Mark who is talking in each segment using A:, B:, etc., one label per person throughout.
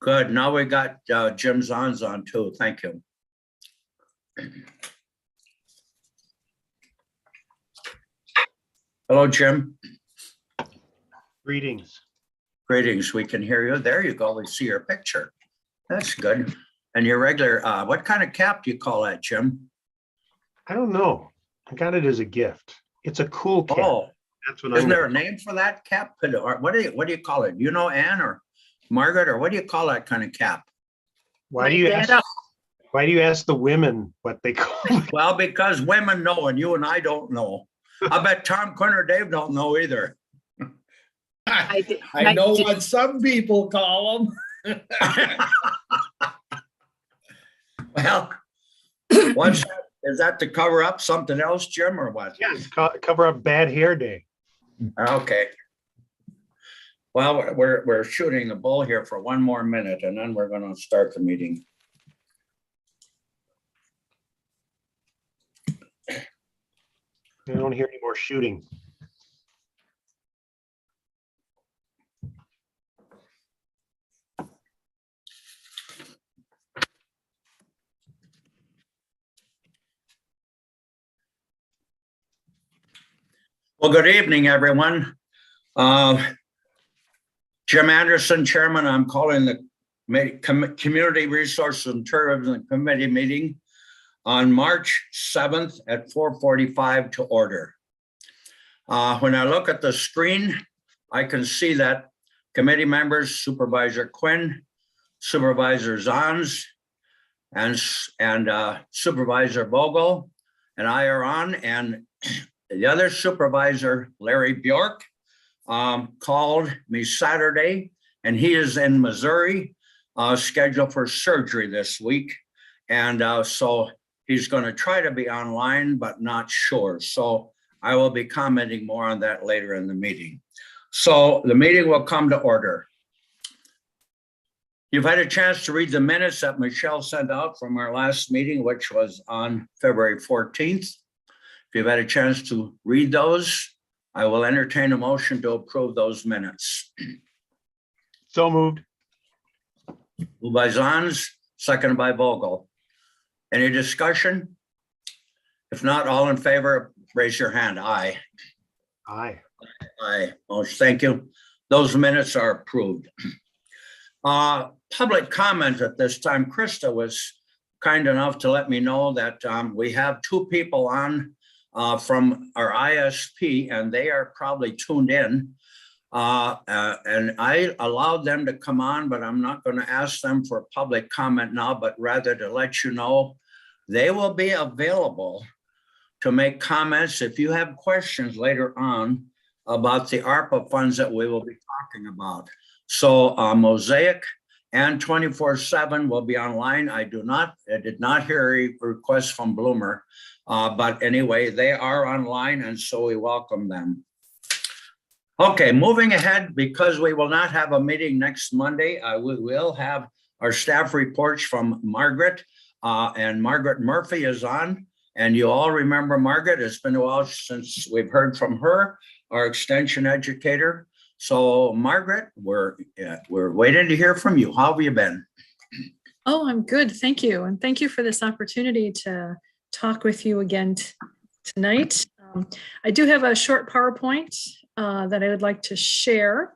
A: Good. Now we got Jim Zons on too. Thank you. Hello, Jim.
B: Greetings.
A: Greetings. We can hear you. There you go. We see your picture. That's good. And your regular, what kind of cap do you call that, Jim?
B: I don't know. I got it as a gift. It's a cool cap.
A: Oh,
B: That's what
A: isn't
B: I'm.
A: there a name for that cap? Or what do you call it? You know, Ann or Margaret, or what do you call that kind of cap?
B: Why do you ask the women what they call it?
A: Well, because women know and you and I don't know. I bet Tom Quinn or Dave don't know either.
C: I know what some people call them.
A: Well, what's that? Is that to cover up something else, Jim, or what?
B: Yes, cover up bad hair day.
A: Okay. Well, we're shooting the bull here for one more minute, and then we're going to start the meeting.
B: I don't hear any more shooting.
A: Well, good evening, everyone. Jim Anderson, Chairman. I'm calling the Community Resources and Tourism Committee meeting on March 7th at 4:45 to order. When I look at the screen, I can see that committee members, Supervisor Quinn, Supervisor Zons, and Supervisor Bogle and I are on, and the other supervisor, Larry Bjork, called me Saturday, and he is in Missouri, scheduled for surgery this week. And so he's going to try to be online, but not sure. So I will be commenting more on that later in the meeting. So the meeting will come to order. You've had a chance to read the minutes that Michelle sent out from our last meeting, which was on February 14th. If you've had a chance to read those, I will entertain a motion to approve those minutes.
B: So moved.
A: Moved by Zons, seconded by Vogel. Any discussion? If not, all in favor, raise your hand. Aye.
B: Aye.
A: Aye. Most thank you. Those minutes are approved. Public comment at this time. Krista was kind enough to let me know that we have two people on from our ISP, and they are probably tuned in. And I allowed them to come on, but I'm not going to ask them for public comment now, but rather to let you know they will be available to make comments if you have questions later on about the ARP of funds that we will be talking about. So Mosaic and 24/7 will be online. I did not hear a request from Bloomer, but anyway, they are online, and so we welcome them. Okay, moving ahead, because we will not have a meeting next Monday, we will have our staff reports from Margaret, and Margaret Murphy is on. And you all remember Margaret. It's been a while since we've heard from her, our extension educator. So Margaret, we're waiting to hear from you. How have you been?
D: Oh, I'm good. Thank you. And thank you for this opportunity to talk with you again tonight. I do have a short PowerPoint that I would like to share.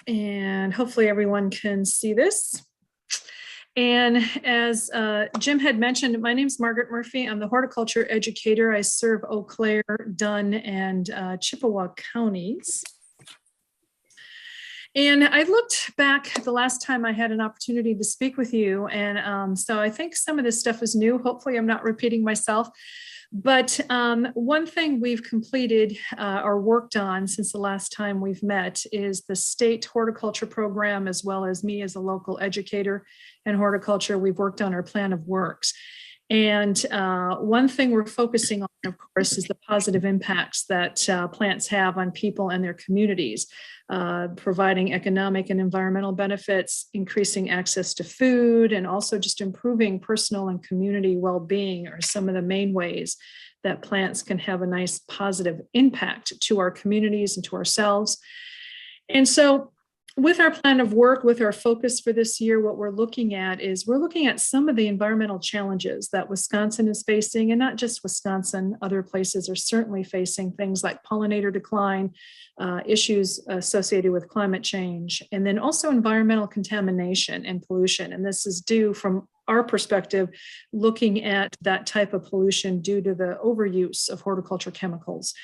D: And hopefully everyone can see this. And as Jim had mentioned, my name is Margaret Murphy. I'm the horticulture educator. I serve Eau Claire, Dunn, and Chippewa counties. And I looked back at the last time I had an opportunity to speak with you. And so I think some of this stuff is new. Hopefully I'm not repeating myself. But one thing we've completed or worked on since the last time we've met is the state horticulture program, as well as me as a local educator in horticulture. We've worked on our plan of works. And one thing we're focusing on, of course, is the positive impacts that plants have on people and their communities, providing economic and environmental benefits, increasing access to food, and also just improving personal and community well-being are some of the main ways that plants can have a nice positive impact to our communities and to ourselves. And so with our plan of work, with our focus for this year, what we're looking at is we're looking at some of the environmental challenges that Wisconsin is facing, and not just Wisconsin, other places are certainly facing things like pollinator decline, issues associated with climate change, and then also environmental contamination and pollution. And this is due from our perspective, looking at that type of pollution due to the overuse of horticulture chemicals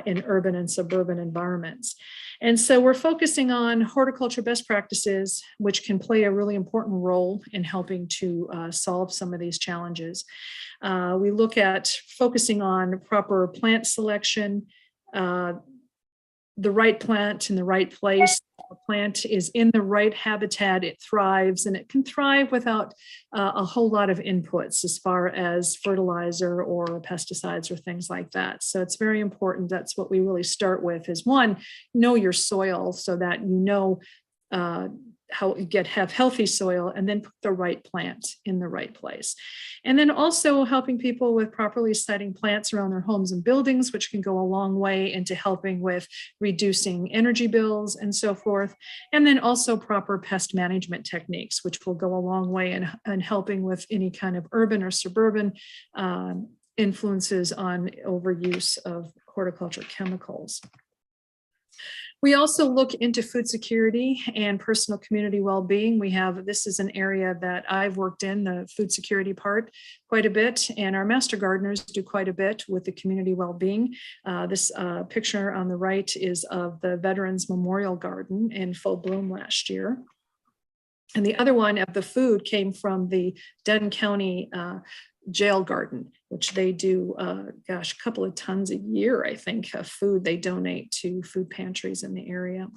D: in urban and suburban environments. And so we're focusing on horticulture best practices, which can play a really important role in helping to solve some of these challenges. We look at focusing on proper plant selection, the right plant in the right place. The plant is in the right habitat, it thrives, and it can thrive without a whole lot of inputs as far as fertilizer or pesticides or things like that. So it's very important. That's what we really start with is one, know your soil so that you know how you have healthy soil, and then put the right plant in the right place. And then also helping people with properly siting plants around their homes and buildings, which can go a long way into helping with reducing energy bills and so forth. And then also proper pest management techniques, which will go a long way in helping with any kind of urban or suburban influences on overuse of horticulture chemicals. We also look into food security and personal community well-being. This is an area that I've worked in, the food security part, quite a bit, and our master gardeners do quite a bit with the community well-being. This picture on the right is of the Veterans Memorial Garden in full bloom last year. And the other one of the food came from the Denton County jail garden, which they do, a couple of tons a year, I think, of food they donate to food pantries in the area.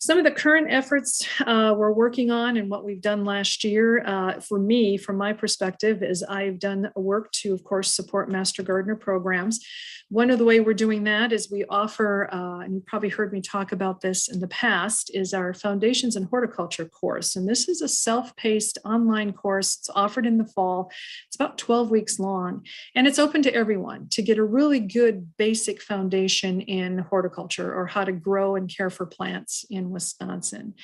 D: Some of the current efforts we're working on and what we've done last year, for me, from my perspective, is I've done work to, of course, support Master Gardener programs. One of the way we're doing that is we offer, and you probably heard me talk about this in the past, is our Foundations in Horticulture course. And this is a self-paced online course. It's offered in the fall. It's about 12 weeks long, and it's open to everyone to get a really good basic foundation in horticulture or how to grow and care for plants in Wisconsin.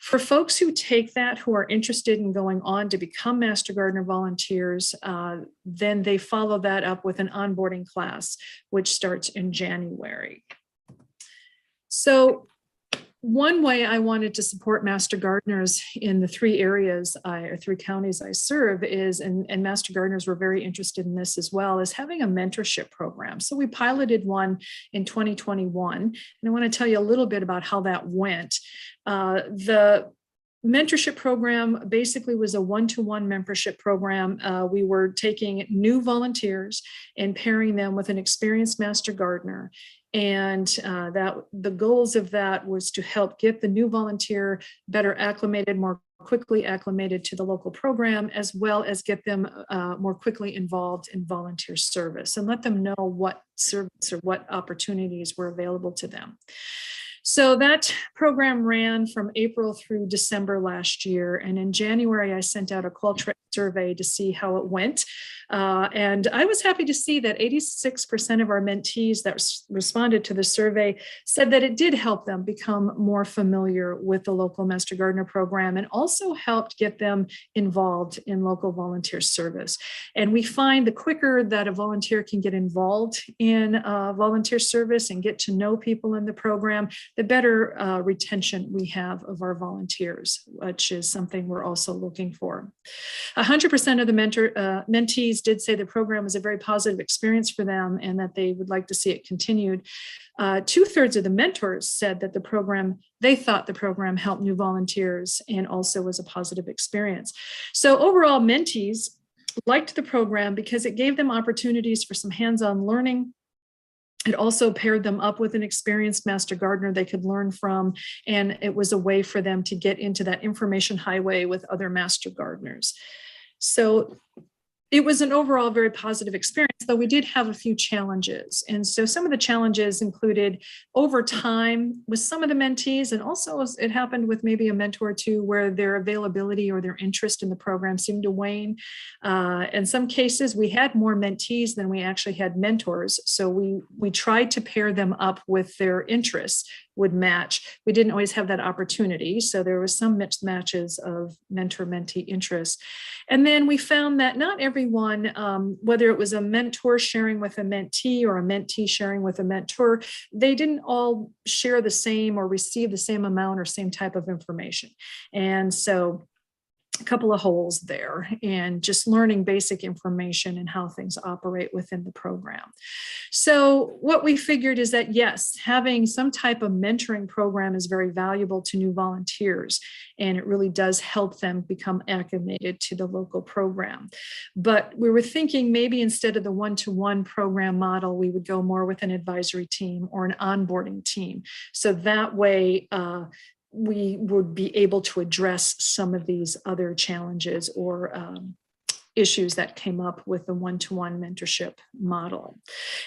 D: For folks who take that, who are interested in going on to become Master Gardener volunteers, then they follow that up with an onboarding class, which starts in January. So one way I wanted to support Master Gardeners in the three counties I serve is, and Master Gardeners were very interested in this as well, is having a mentorship program. So we piloted one in 2021, and I want to tell you a little bit about how that went. The mentorship program basically was a one-to-one membership program. We were taking new volunteers and pairing them with an experienced Master Gardener. And that the goals of that was to help get the new volunteer better acclimated, more quickly acclimated to the local program, as well as get them more quickly involved in volunteer service and let them know what service or what opportunities were available to them. So that program ran from April through December last year. And in January, I sent out a Qualtrics survey to see how it went. And I was happy to see that 86% of our mentees that responded to the survey said that it did help them become more familiar with the local Master Gardener program and also helped get them involved in local volunteer service. And we find the quicker that a volunteer can get involved in volunteer service and get to know people in the program, the better retention we have of our volunteers, which is something we're also looking for. 100% of the mentees did say the program was a very positive experience for them and that they would like to see it continued. 2/3 of the mentors said that they thought the program helped new volunteers and also was a positive experience. So overall, mentees liked the program because it gave them opportunities for some hands-on learning. It also paired them up with an experienced Master Gardener they could learn from, and it was a way for them to get into that information highway with other Master Gardeners. So it was an overall very positive experience, though we did have a few challenges. And so some of the challenges included over time with some of the mentees, and also it happened with maybe a mentor or two where their availability or their interest in the program seemed to wane. In some cases, we had more mentees than we actually had mentors. So we tried to pair them up with their interests would match. We didn't always have that opportunity. So there was some mismatches of mentor-mentee interests. And then we found that not everyone, whether it was a mentor sharing with a mentee or a mentee sharing with a mentor, they didn't all share the same or receive the same amount or same type of information. And so a couple of holes there, and just learning basic information and how things operate within the program. So what we figured is that, yes, having some type of mentoring program is very valuable to new volunteers, and it really does help them become acclimated to the local program. But we were thinking maybe instead of the one-to-one program model, we would go more with an advisory team or an onboarding team. So that way, we would be able to address some of these other challenges or issues that came up with the one-to-one mentorship model.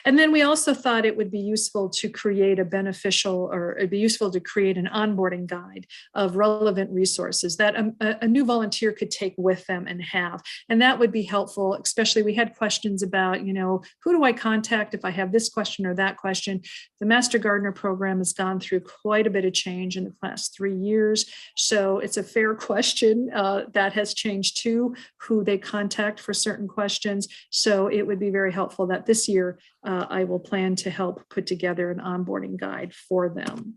D: And then we also thought it would be useful to create an onboarding guide of relevant resources that a new volunteer could take with them and have. And that would be helpful, especially we had questions about, who do I contact if I have this question or that question? The Master Gardener program has gone through quite a bit of change in the past 3 years. So it's a fair question that has changed too, who they contact for certain questions. So it would be very helpful that this year I will plan to help put together an onboarding guide for them.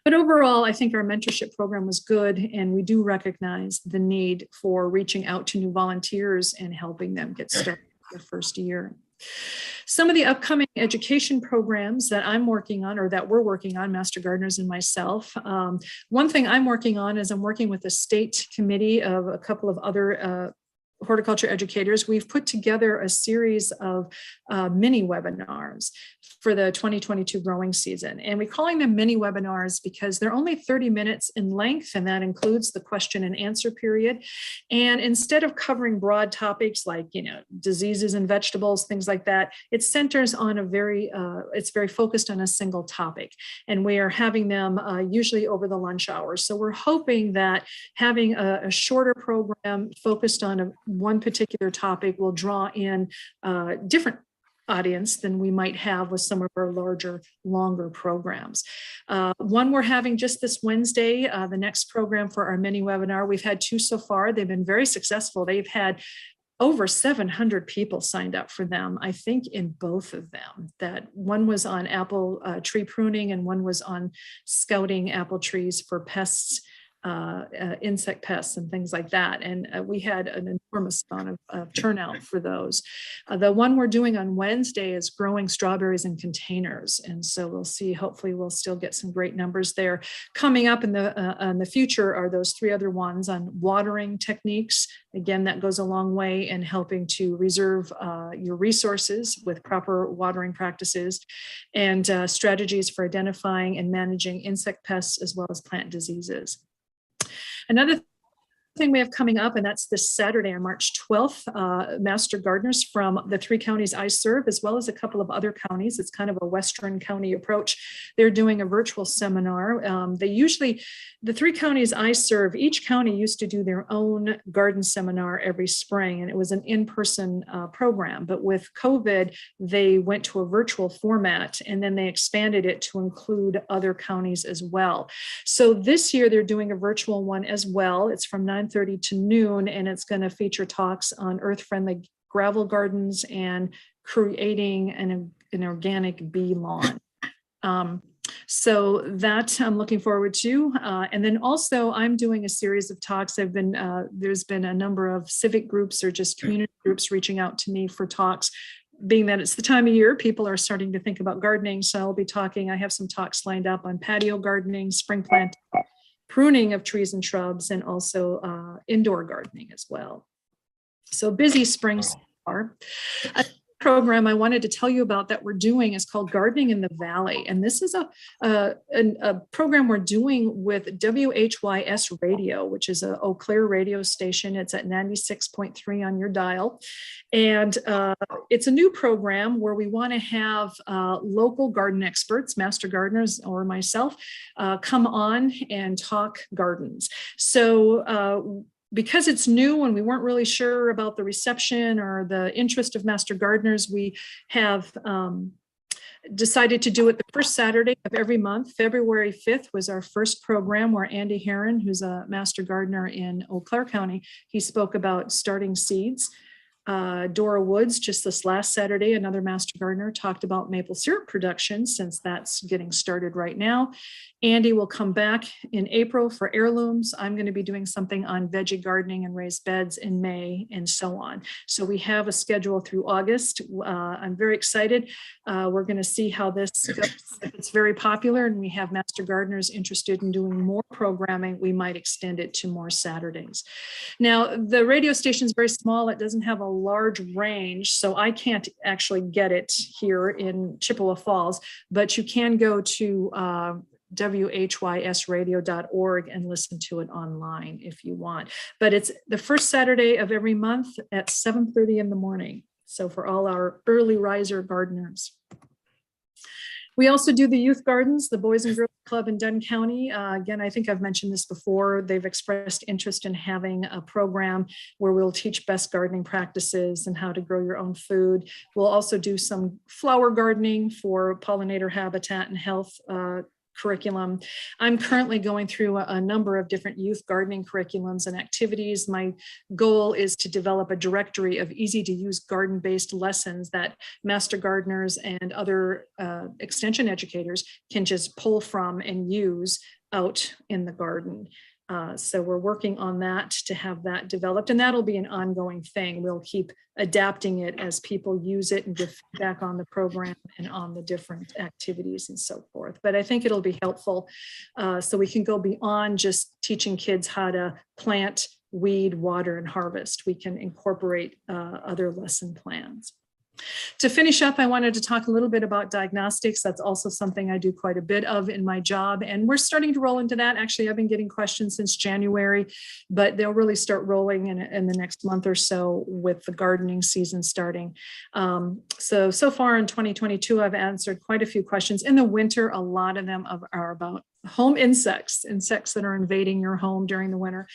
D: But overall, I think our mentorship program was good, and we do recognize the need for reaching out to new volunteers and helping them get started their first year. Some of the upcoming education programs that I'm working on, or that we're working on, Master Gardeners and myself, one thing I'm working on is I'm working with a state committee of a couple of other horticulture educators. We've put together a series of mini webinars for the 2022 growing season. And we're calling them mini webinars because they're only 30 minutes in length, and that includes the question and answer period. And instead of covering broad topics like, diseases and vegetables, things like that, it centers on it's very focused on a single topic. And we are having them usually over the lunch hours. So we're hoping that having a shorter program focused on one particular topic will draw in different audience than we might have with some of our larger, longer programs. One we're having just this Wednesday, the next program for our mini webinar. We've had 2 so far. They've been very successful. They've had over 700 people signed up for them, I think, in both of them. That one was on apple tree pruning, and one was on scouting apple trees for pests, insect pests and things like that. And we had an enormous amount of turnout for those. The one we're doing on Wednesday is growing strawberries in containers. And so we'll see, hopefully we'll still get some great numbers there. Coming up in the future are those 3 other ones on watering techniques. Again, that goes a long way in helping to reserve your resources with proper watering practices, and strategies for identifying and managing insect pests as well as plant diseases. Another thing we have coming up, and that's this Saturday on March 12th, Master Gardeners from the 3 counties I serve, as well as a couple of other counties. It's kind of a Western county approach. They're doing a virtual seminar. The 3 counties I serve, each county used to do their own garden seminar every spring, and it was an in-person program. But with COVID, they went to a virtual format, and then they expanded it to include other counties as well. So this year they're doing a virtual one as well. It's from 9:30 to noon, and it's going to feature talks on earth-friendly gravel gardens and creating an organic bee lawn. So that I'm looking forward to. And then also I'm doing a series of talks. There's been a number of civic groups or just community groups reaching out to me for talks. Being that it's the time of year, people are starting to think about gardening. So I'll be talking, I have some talks lined up on patio gardening, spring planting, pruning of trees and shrubs, and also indoor gardening as well. So busy spring so far. program I wanted to tell you about that we're doing is called Gardening in the Valley. And this is a program we're doing with WHYS Radio, which is a Eau Claire radio station. It's at 96.3 on your dial. And it's a new program where we want to have local garden experts, master gardeners or myself, come on and talk gardens. So because it's new and we weren't really sure about the reception or the interest of master gardeners, we have decided to do it the first Saturday of every month. February 5th was our first program where Andy Herron, who's a master gardener in Eau Claire County, he spoke about starting seeds. Dora Woods, just this last Saturday, another master gardener, talked about maple syrup production, since that's getting started right now. Andy will come back in April for heirlooms. I'm going to be doing something on veggie gardening and raised beds in May, and so on. So we have a schedule through August. I'm very excited. We're going to see how this goes. If it's very popular and we have master gardeners interested in doing more programming, we might extend it to more Saturdays. Now, the radio station is very small. It doesn't have a large range, so I can't actually get it here in Chippewa Falls, but you can go to whysradio.org and listen to it online if you want. But it's the first Saturday of every month at 7:30 in the morning. So for all our early riser gardeners. We also do the youth gardens, the Boys and Girls Club in Dunn County. Again, I think I've mentioned this before. They've expressed interest in having a program where we'll teach best gardening practices and how to grow your own food. We'll also do some flower gardening for pollinator habitat and health curriculum. I'm currently going through a number of different youth gardening curriculums and activities. My goal is to develop a directory of easy to use garden-based lessons that master gardeners and other extension educators can just pull from and use out in the garden. So we're working on that to have that developed, and that'll be an ongoing thing. We'll keep adapting it as people use it and give feedback on the program and on the different activities and so forth. But I think it'll be helpful so we can go beyond just teaching kids how to plant, weed, water, and harvest. We can incorporate other lesson plans. To finish up, I wanted to talk a little bit about diagnostics. That's also something I do quite a bit of in my job, and we're starting to roll into that. Actually, I've been getting questions since January, but they'll really start rolling in the next month or so with the gardening season starting. So far in 2022, I've answered quite a few questions. In the winter, a lot of them are about home insects that are invading your home during the winter.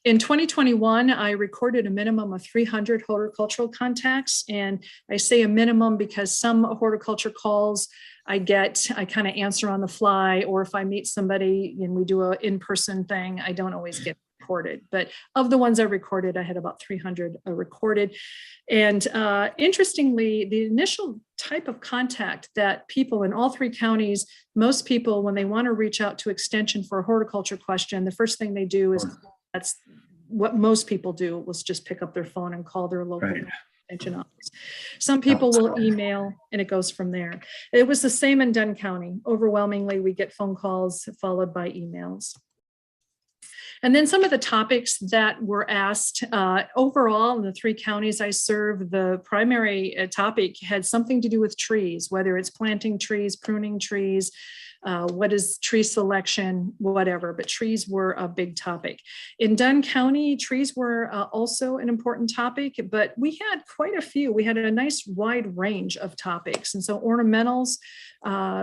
D: In 2021, I recorded a minimum of 300 horticultural contacts. And I say a minimum because some horticulture calls I kind of answer on the fly, or if I meet somebody and we do an in-person thing, I don't always get recorded. But of the ones I recorded, I had about 300 recorded. And interestingly, the initial type of contact that people in all three counties, most people, when they want to reach out to Extension for a horticulture question, the first thing they do is that's what most people do, was just pick up their phone and call their local extension office. Some people will email, and it goes from there. It was the same in Dunn County. Overwhelmingly, we get phone calls followed by emails. And then some of the topics that were asked overall in the three counties I serve, the primary topic had something to do with trees, whether it's planting trees, pruning trees, what is tree selection, whatever, but trees were a big topic. In Dunn County, trees were also an important topic, but we had quite a few. We had a nice wide range of topics. And so ornamentals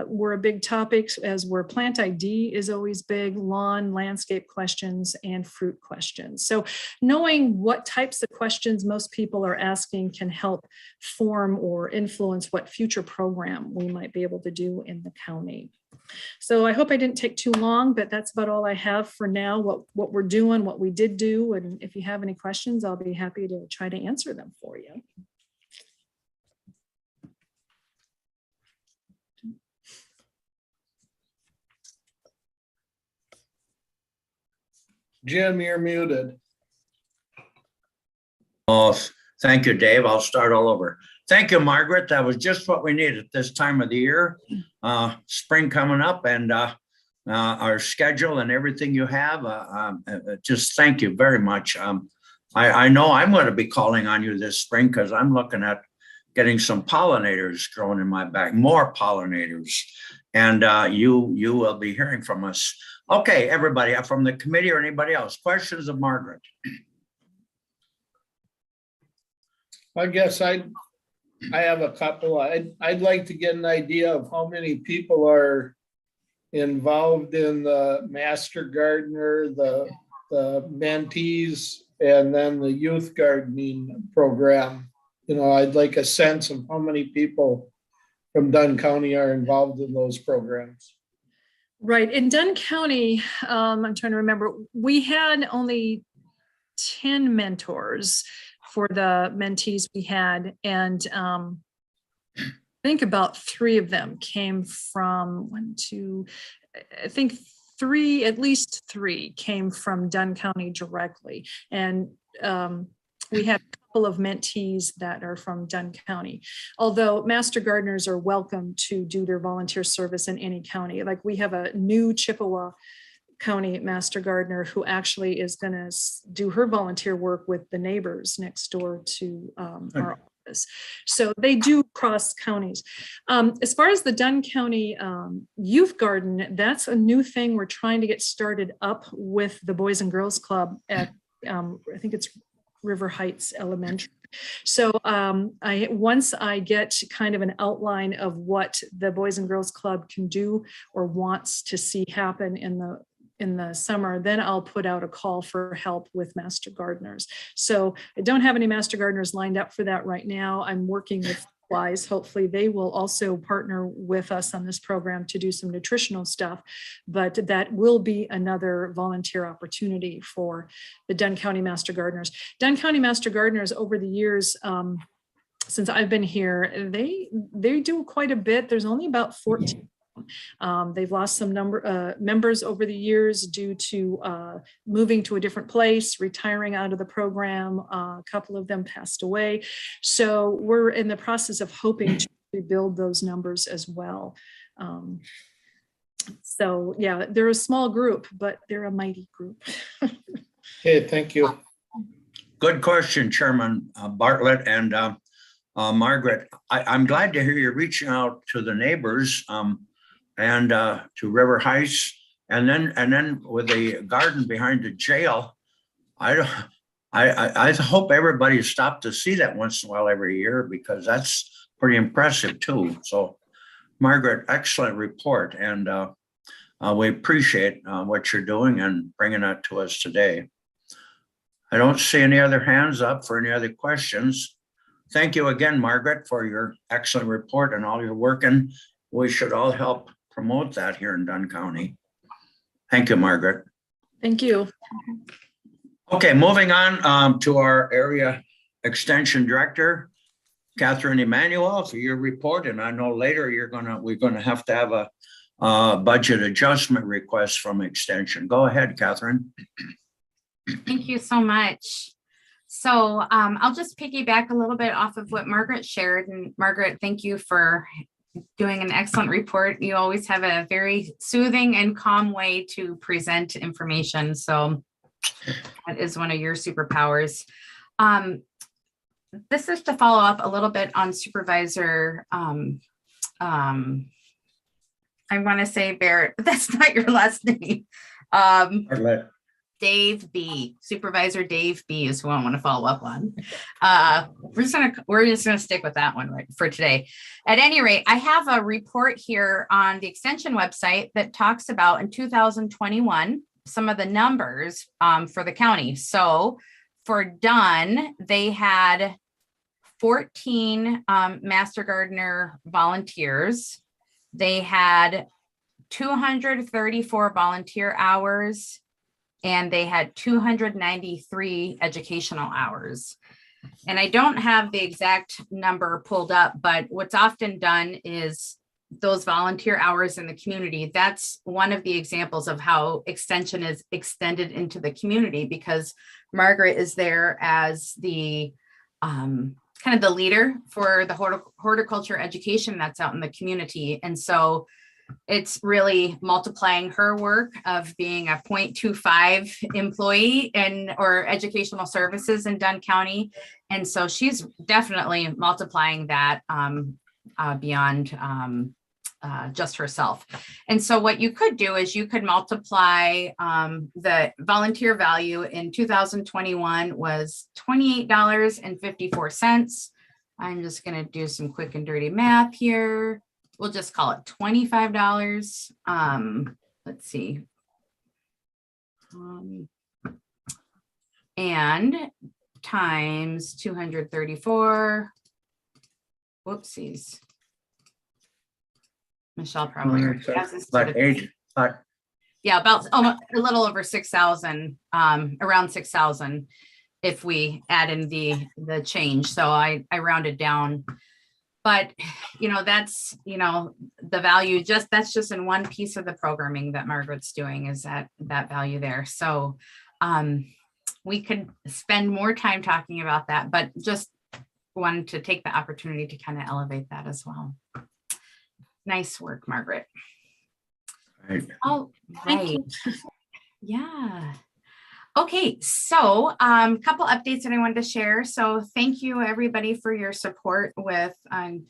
D: were a big topic, as were plant ID is always big, lawn, landscape questions, and fruit questions. So knowing what types of questions most people are asking can help form or influence what future program we might be able to do in the county. So I hope I didn't take too long, but that's about all I have for now, what we're doing, what we did do. And if you have any questions, I'll be happy to try to answer them for you.
C: Jim, you're muted.
A: Oh, thank you, Dave. I'll start all over. Thank you, Margaret. That was just what we needed this time of the year. Spring coming up, and our schedule and everything you have. Just thank you very much I know I'm going to be calling on you this spring because I'm looking at getting some pollinators growing in my back, more pollinators. And you will be hearing from us. Okay, everybody from the committee or anybody else, questions of Margaret?
C: I guess I have a couple. I'd like to get an idea of how many people are involved in the master gardener, the mentees, and then the youth gardening program. You know, I'd like a sense of how many people from Dunn County are involved in those programs.
D: Right. In Dunn County, I'm trying to remember, we had only 10 mentors for the mentees we had. And I think about 3 of them came from at least three came from Dunn County directly. And we had a couple of mentees that are from Dunn County, although master gardeners are welcome to do their volunteer service in any county. Like we have a new Chippewa County master gardener who actually is going to do her volunteer work with the neighbors next door to our office. So they do cross counties. As far as the Dunn County Youth Garden, that's a new thing we're trying to get started up with the Boys and Girls Club at, I think it's River Heights Elementary. So once I get kind of an outline of what the Boys and Girls Club can do or wants to see happen in the summer, then I'll put out a call for help with master gardeners. So I don't have any master gardeners lined up for that right now. I'm working with Wise. Hopefully they will also partner with us on this program to do some nutritional stuff, but that will be another volunteer opportunity for the Dunn County Master Gardeners. Dunn County Master Gardeners over the years, since I've been here, they do quite a bit. There's only about 14. They've lost some members over the years due to moving to a different place, retiring out of the program. A couple of them passed away. So we're in the process of hoping to rebuild those numbers as well. So yeah, they're a small group, but they're a mighty group.
C: Okay, thank you.
A: Good question, Chairman Bartlett and Margaret. I'm glad to hear you're reaching out to the neighbors and to River Heights, and then with the garden behind the jail. I hope everybody stopped to see that once in a while every year, because that's pretty impressive too. So, Margaret, excellent report, and we appreciate what you're doing and bringing that to us today. I don't see any other hands up for any other questions. Thank you again, Margaret, for your excellent report and all your work, and we should all help promote that here in Dunn County. Thank you, Margaret.
D: Thank you.
A: Okay, moving on to our area extension director, Catherine Emanuel, for your report. And I know later we're gonna have to have a budget adjustment request from extension. Go ahead, Catherine.
E: Thank you so much. So I'll just piggyback a little bit off of what Margaret shared. And Margaret, thank you for doing an excellent report. You always have a very soothing and calm way to present information. So that is one of your superpowers. This is to follow up a little bit on Supervisor, I want to say Barrett, but that's not your last name. Dave B. Supervisor Dave B. is who I want to follow up on. We're just gonna stick with that one right for today. At any rate, I have a report here on the extension website that talks about in 2021 some of the numbers for the county. So for Dunn, they had 14 master gardener volunteers. They had 234 volunteer hours, and they had 293 educational hours. And I don't have the exact number pulled up, but what's often done is those volunteer hours in the community. That's one of the examples of how extension is extended into the community, because Margaret is there as the kind of the leader for the horticulture education that's out in the community. And so it's really multiplying her work of being a 0.25 employee or educational services in Dunn County. And so she's definitely multiplying that beyond just herself. And so what you could do is you could multiply the volunteer value in 2021 was $28.54. I'm just going to do some quick and dirty math here. We'll just call it $25. Let's see. And times 234. Whoopsies. Michelle probably already has this. Yeah, about a little over 6,000, around 6,000 if we add in the change. So I rounded down. But, that's, the value that's just in one piece of the programming that Margaret's doing is that value there. So we could spend more time talking about that, but just wanted to take the opportunity to kind of elevate that as well. Nice work, Margaret.
A: Right.
E: All right. Yeah. Okay, so a couple updates that I wanted to share. So thank you everybody for your support with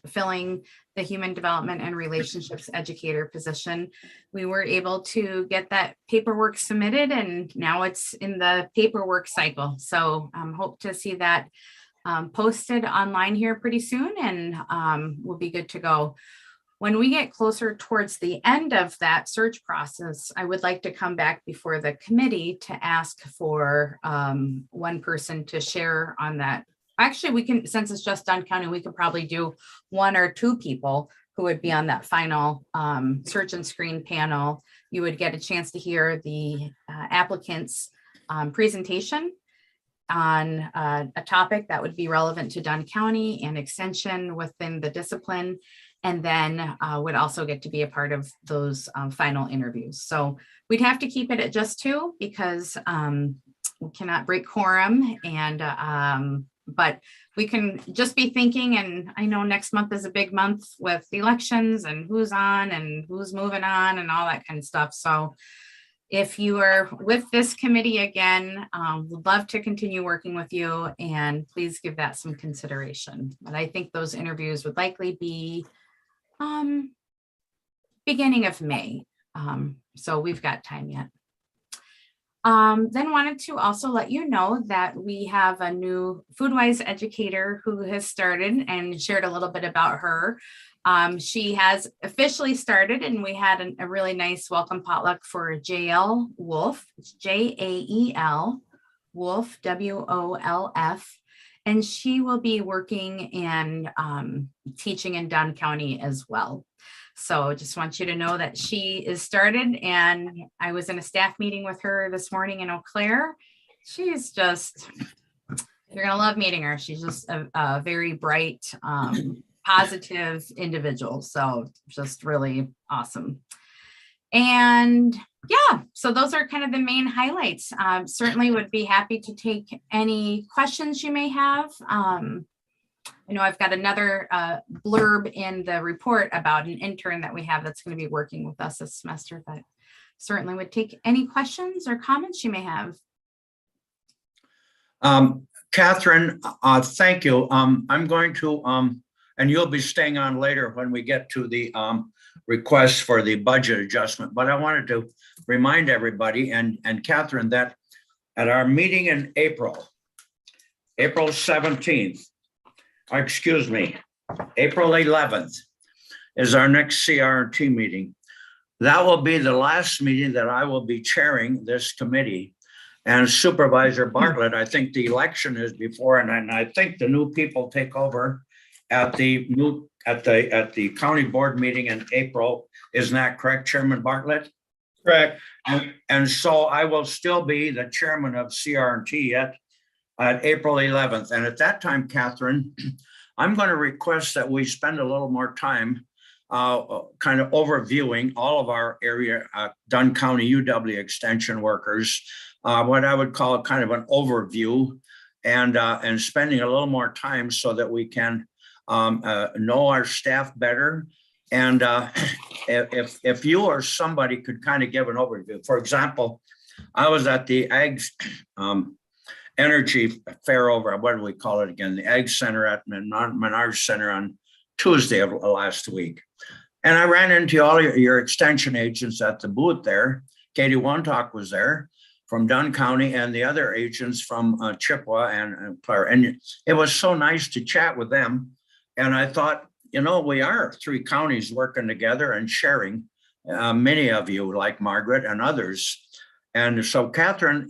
E: filling the Human Development and Relationships Educator position. We were able to get that paperwork submitted and now it's in the paperwork cycle. So hope to see that posted online here pretty soon and we'll be good to go. When we get closer towards the end of that search process, I would like to come back before the committee to ask for one person to share on that. Actually, we can, since it's just Dunn County, we could probably do one or two people who would be on that final search and screen panel. You would get a chance to hear the applicant's presentation on a topic that would be relevant to Dunn County and extension within the discipline. And then would also get to be a part of those final interviews. So we'd have to keep it at just two because we cannot break quorum. And but we can just be thinking, and I know next month is a big month with the elections and who's on and who's moving on and all that kind of stuff. So if you are with this committee again, would love to continue working with you and please give that some consideration. But I think those interviews would likely be beginning of May. So we've got time yet. Then wanted to also let you know that we have a new FoodWise educator who has started and shared a little bit about her. She has officially started and we had a really nice welcome potluck for Jael Wolf, Jael Wolf, WOLF. And she will be working and teaching in Dunn County as well. So just want you to know that she is started and I was in a staff meeting with her this morning in Eau Claire. She's just, you're gonna love meeting her. She's just a very bright, positive individual. So just really awesome. And yeah, so those are kind of the main highlights. Certainly would be happy to take any questions you may have. I know I've got another blurb in the report about an intern that we have that's going to be working with us this semester, but certainly would take any questions or comments you may have.
A: Catherine, thank you. I'm going to, and you'll be staying on later when we get to the request for the budget adjustment, but I wanted to remind everybody and Catherine that at our meeting in April 17th, excuse me, April 11th is our next CRT meeting. That will be the last meeting that I will be chairing this committee. And Supervisor Bartlett, I think the election is before, and I think the new people take over at the county board meeting in April. Isn't that correct, Chairman Bartlett?
C: Correct.
A: And so I will still be the chairman of CRT at April 11th. And at that time, Catherine, I'm going to request that we spend a little more time kind of overviewing all of our area Dunn County UW extension workers, what I would call kind of an overview, and spending a little more time so that we can know our staff better and if you or somebody could kind of give an overview. For example, I was at the Ag Energy Fair over, what do we call it again? The Ag Center at Menard Center on Tuesday of last week. And I ran into all your extension agents at the booth there. Katie Wontalk was there from Dunn County and the other agents from Chippewa and Clare. And it was so nice to chat with them. And I thought, you know, we are 3 counties working together and sharing, many of you like Margaret and others. And so Catherine,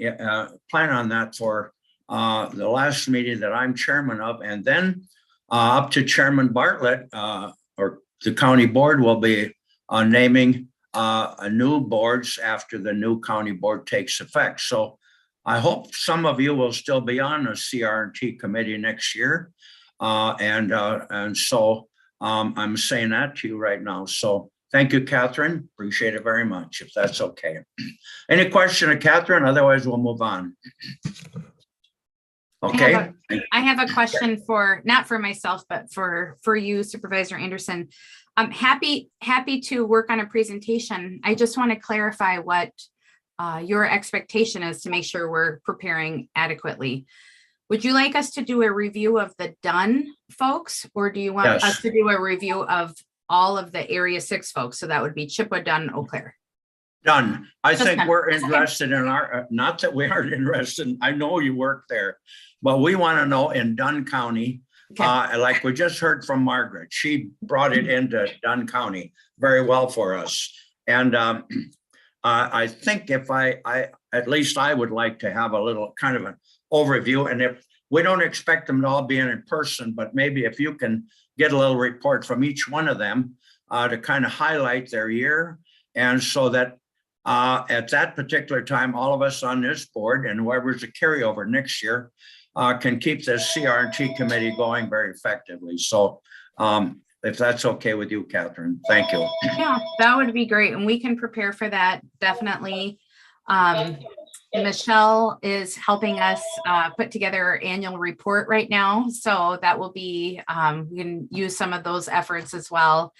A: plan on that for the last meeting that I'm chairman of, and then up to Chairman Bartlett, or the county board will be naming a new boards after the new county board takes effect. So I hope some of you will still be on the CRT committee next year. And so I'm saying that to you right now. So thank you, Catherine. Appreciate it very much, if that's okay. Any question of Catherine? Otherwise, we'll move on. Okay.
E: I have a question for, not for myself, but for you, Supervisor Anderson. I'm happy to work on a presentation. I just want to clarify what your expectation is to make sure we're preparing adequately. Would you like us to do a review of the Dunn folks, or do you want us to do a review of all of the Area 6 folks? So that would be Chippewa, Dunn, Eau Claire.
A: Done. I think
E: done.
A: we're interested in our, not that we aren't interested, I know you work there, but we want to know in Dunn County, like we just heard from Margaret, she brought it into Dunn County very well for us. And I think if I at least I would like to have a little kind of an overview, and if we don't expect them to all be in person, but maybe if you can get a little report from each one of them to kind of highlight their year. And so that at that particular time, all of us on this board and whoever's a carryover next year can keep this CRT committee going very effectively. So if that's okay with you, Catherine, thank you.
E: Yeah, that would be great. And we can prepare for that. Definitely. Michelle is helping us put together our annual report right now. So that will be, we can use some of those efforts as well.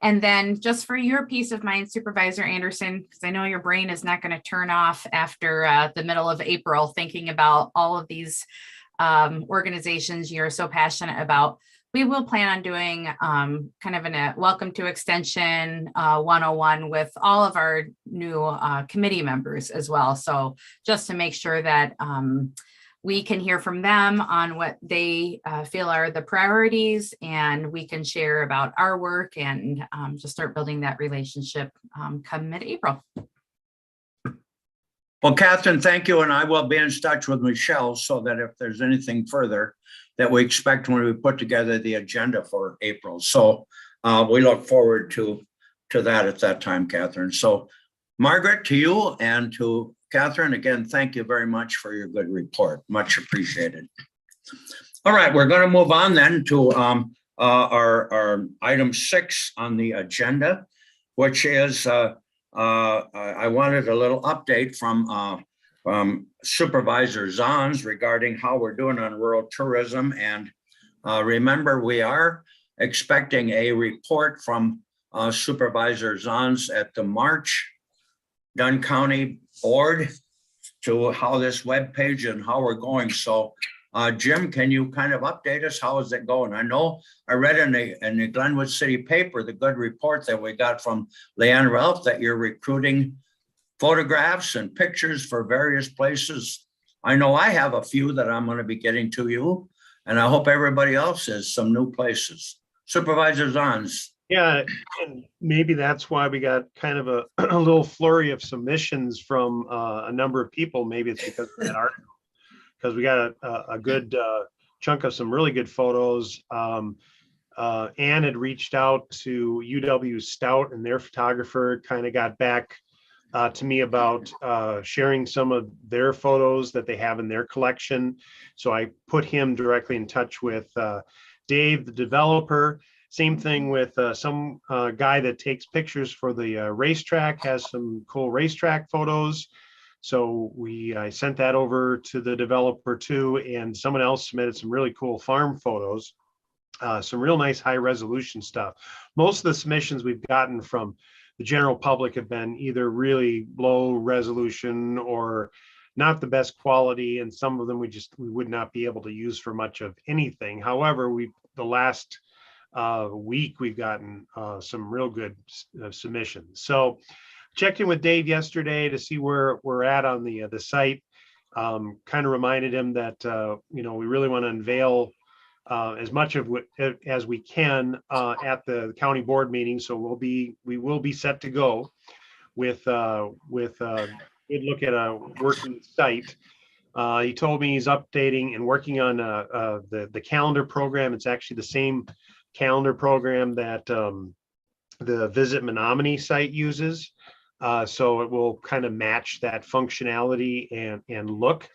E: And then just for your peace of mind, Supervisor Anderson, because I know your brain is not going to turn off after the middle of April, thinking about all of these organizations you're so passionate about. We will plan on doing kind of a welcome to Extension 101 with all of our new committee members as well. So just to make sure that we can hear from them on what they feel are the priorities, and we can share about our work and just start building that relationship come mid-April.
A: Well, Catherine, thank you. And I will be in touch with Michelle so that if there's anything further that we expect when we put together the agenda for April. So we look forward to that at that time, Catherine. So Margaret, to you and to Catherine, again, thank you very much for your good report. Much appreciated. All right, we're going to move on then to our item 6 on the agenda, which is I wanted a little update from Supervisor Zahns regarding how we're doing on rural tourism. And remember, we are expecting a report from Supervisor Zahns at the March Dunn County Board to how this webpage and how we're going. So Jim, can you kind of update us? How is it going? I know I read in the Glenwood City paper, the good report that we got from Leanne Ralph that you're recruiting photographs and pictures for various places. I know I have a few that I'm going to be getting to you, and I hope everybody else has some new places. Supervisor Zahns.
B: Yeah, and maybe that's why we got kind of a little flurry of submissions from a number of people. Maybe it's because of that article, because we got a good chunk of some really good photos. Ann had reached out to UW Stout, and their photographer kind of got back to me about sharing some of their photos that they have in their collection. So I put him directly in touch with Dave, the developer. Same thing with some guy that takes pictures for the racetrack, has some cool racetrack photos. So I sent that over to the developer too, and someone else submitted some really cool farm photos, some real nice high resolution stuff. Most of the submissions we've gotten from the general public have been either really low resolution or not the best quality, and some of them we would not be able to use for much of anything. However, the last week we've gotten some real good submissions. So checked in with Dave yesterday to see where we're at on the site. Kind of reminded him that we really want to unveil as much of it as we can at the county board meeting. So we will be set to go with good look at a working site. He told me he's updating and working on the calendar program. It's actually the same calendar program that the Visit Menominee site uses. So it will kind of match that functionality and look.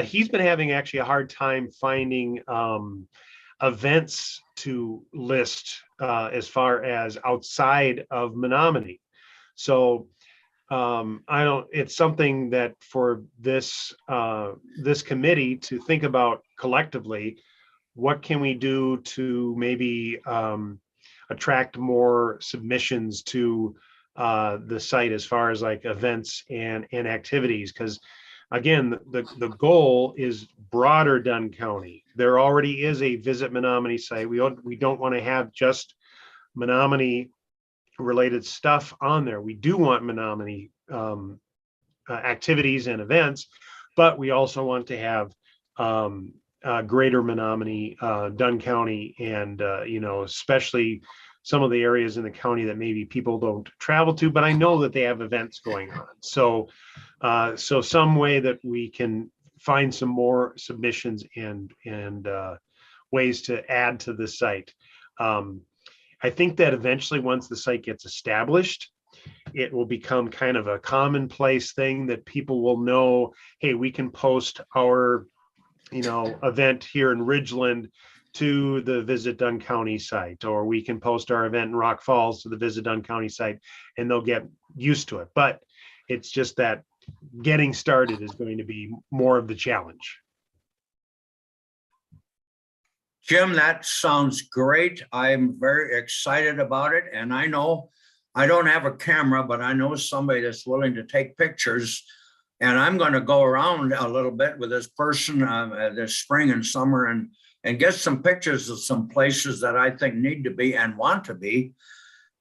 B: He's been having actually a hard time finding events to list as far as outside of Menominee. So it's something that for this committee to think about collectively, what can we do to maybe attract more submissions to the site as far as like events and activities? Because again, the goal is broader Dunn County. There already is a Visit Menominee site. We don't want to have just Menominee related stuff on there. We do want Menominee activities and events, but we also want to have greater Menominee, Dunn County, and especially some of the areas in the county that maybe people don't travel to, but I know that they have events going on. So some way that we can find some more submissions and ways to add to the site. I think that eventually, once the site gets established, it will become kind of a commonplace thing that people will know, hey, we can post our, event here in Ridgeland to the Visit Dunn County site, or we can post our event in Rock Falls to the Visit Dunn County site, and they'll get used to it. But it's just that getting started is going to be more of the challenge.
A: Jim, that sounds great. I'm very excited about it. And I know I don't have a camera, but I know somebody that's willing to take pictures. And I'm going to go around a little bit with this person this spring and summer and get some pictures of some places that I think need to be and want to be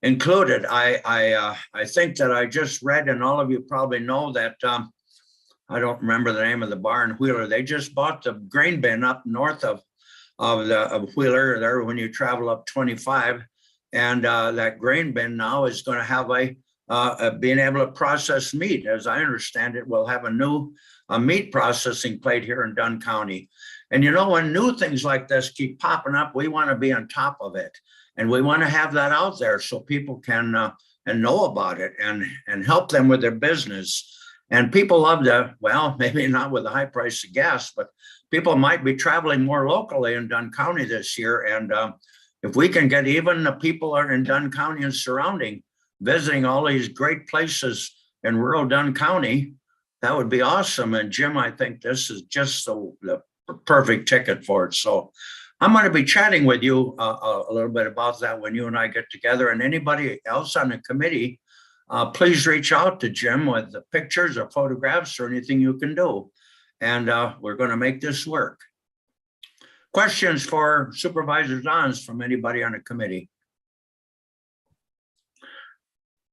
A: included. I think that I just read, and all of you probably know that I don't remember the name of the bar in Wheeler. They just bought the grain bin up north of Wheeler there when you travel up 25, and that grain bin now is going to have being able to process meat. As I understand it, we'll have a new meat processing plant here in Dunn County. And when new things like this keep popping up, we want to be on top of it, and we want to have that out there so people can and know about it and help them with their business. And people love maybe not with the high price of gas, but people might be traveling more locally in Dunn County this year. And if we can get even the people are in Dunn County and surrounding, visiting all these great places in rural Dunn County, that would be awesome. And Jim, I think this is just the perfect ticket for it. So I'm going to be chatting with you a little bit about that when you and I get together. And anybody else on the committee, please reach out to Jim with the pictures or photographs or anything you can do. And we're going to make this work. Questions for Supervisor Zahns from anybody on the committee?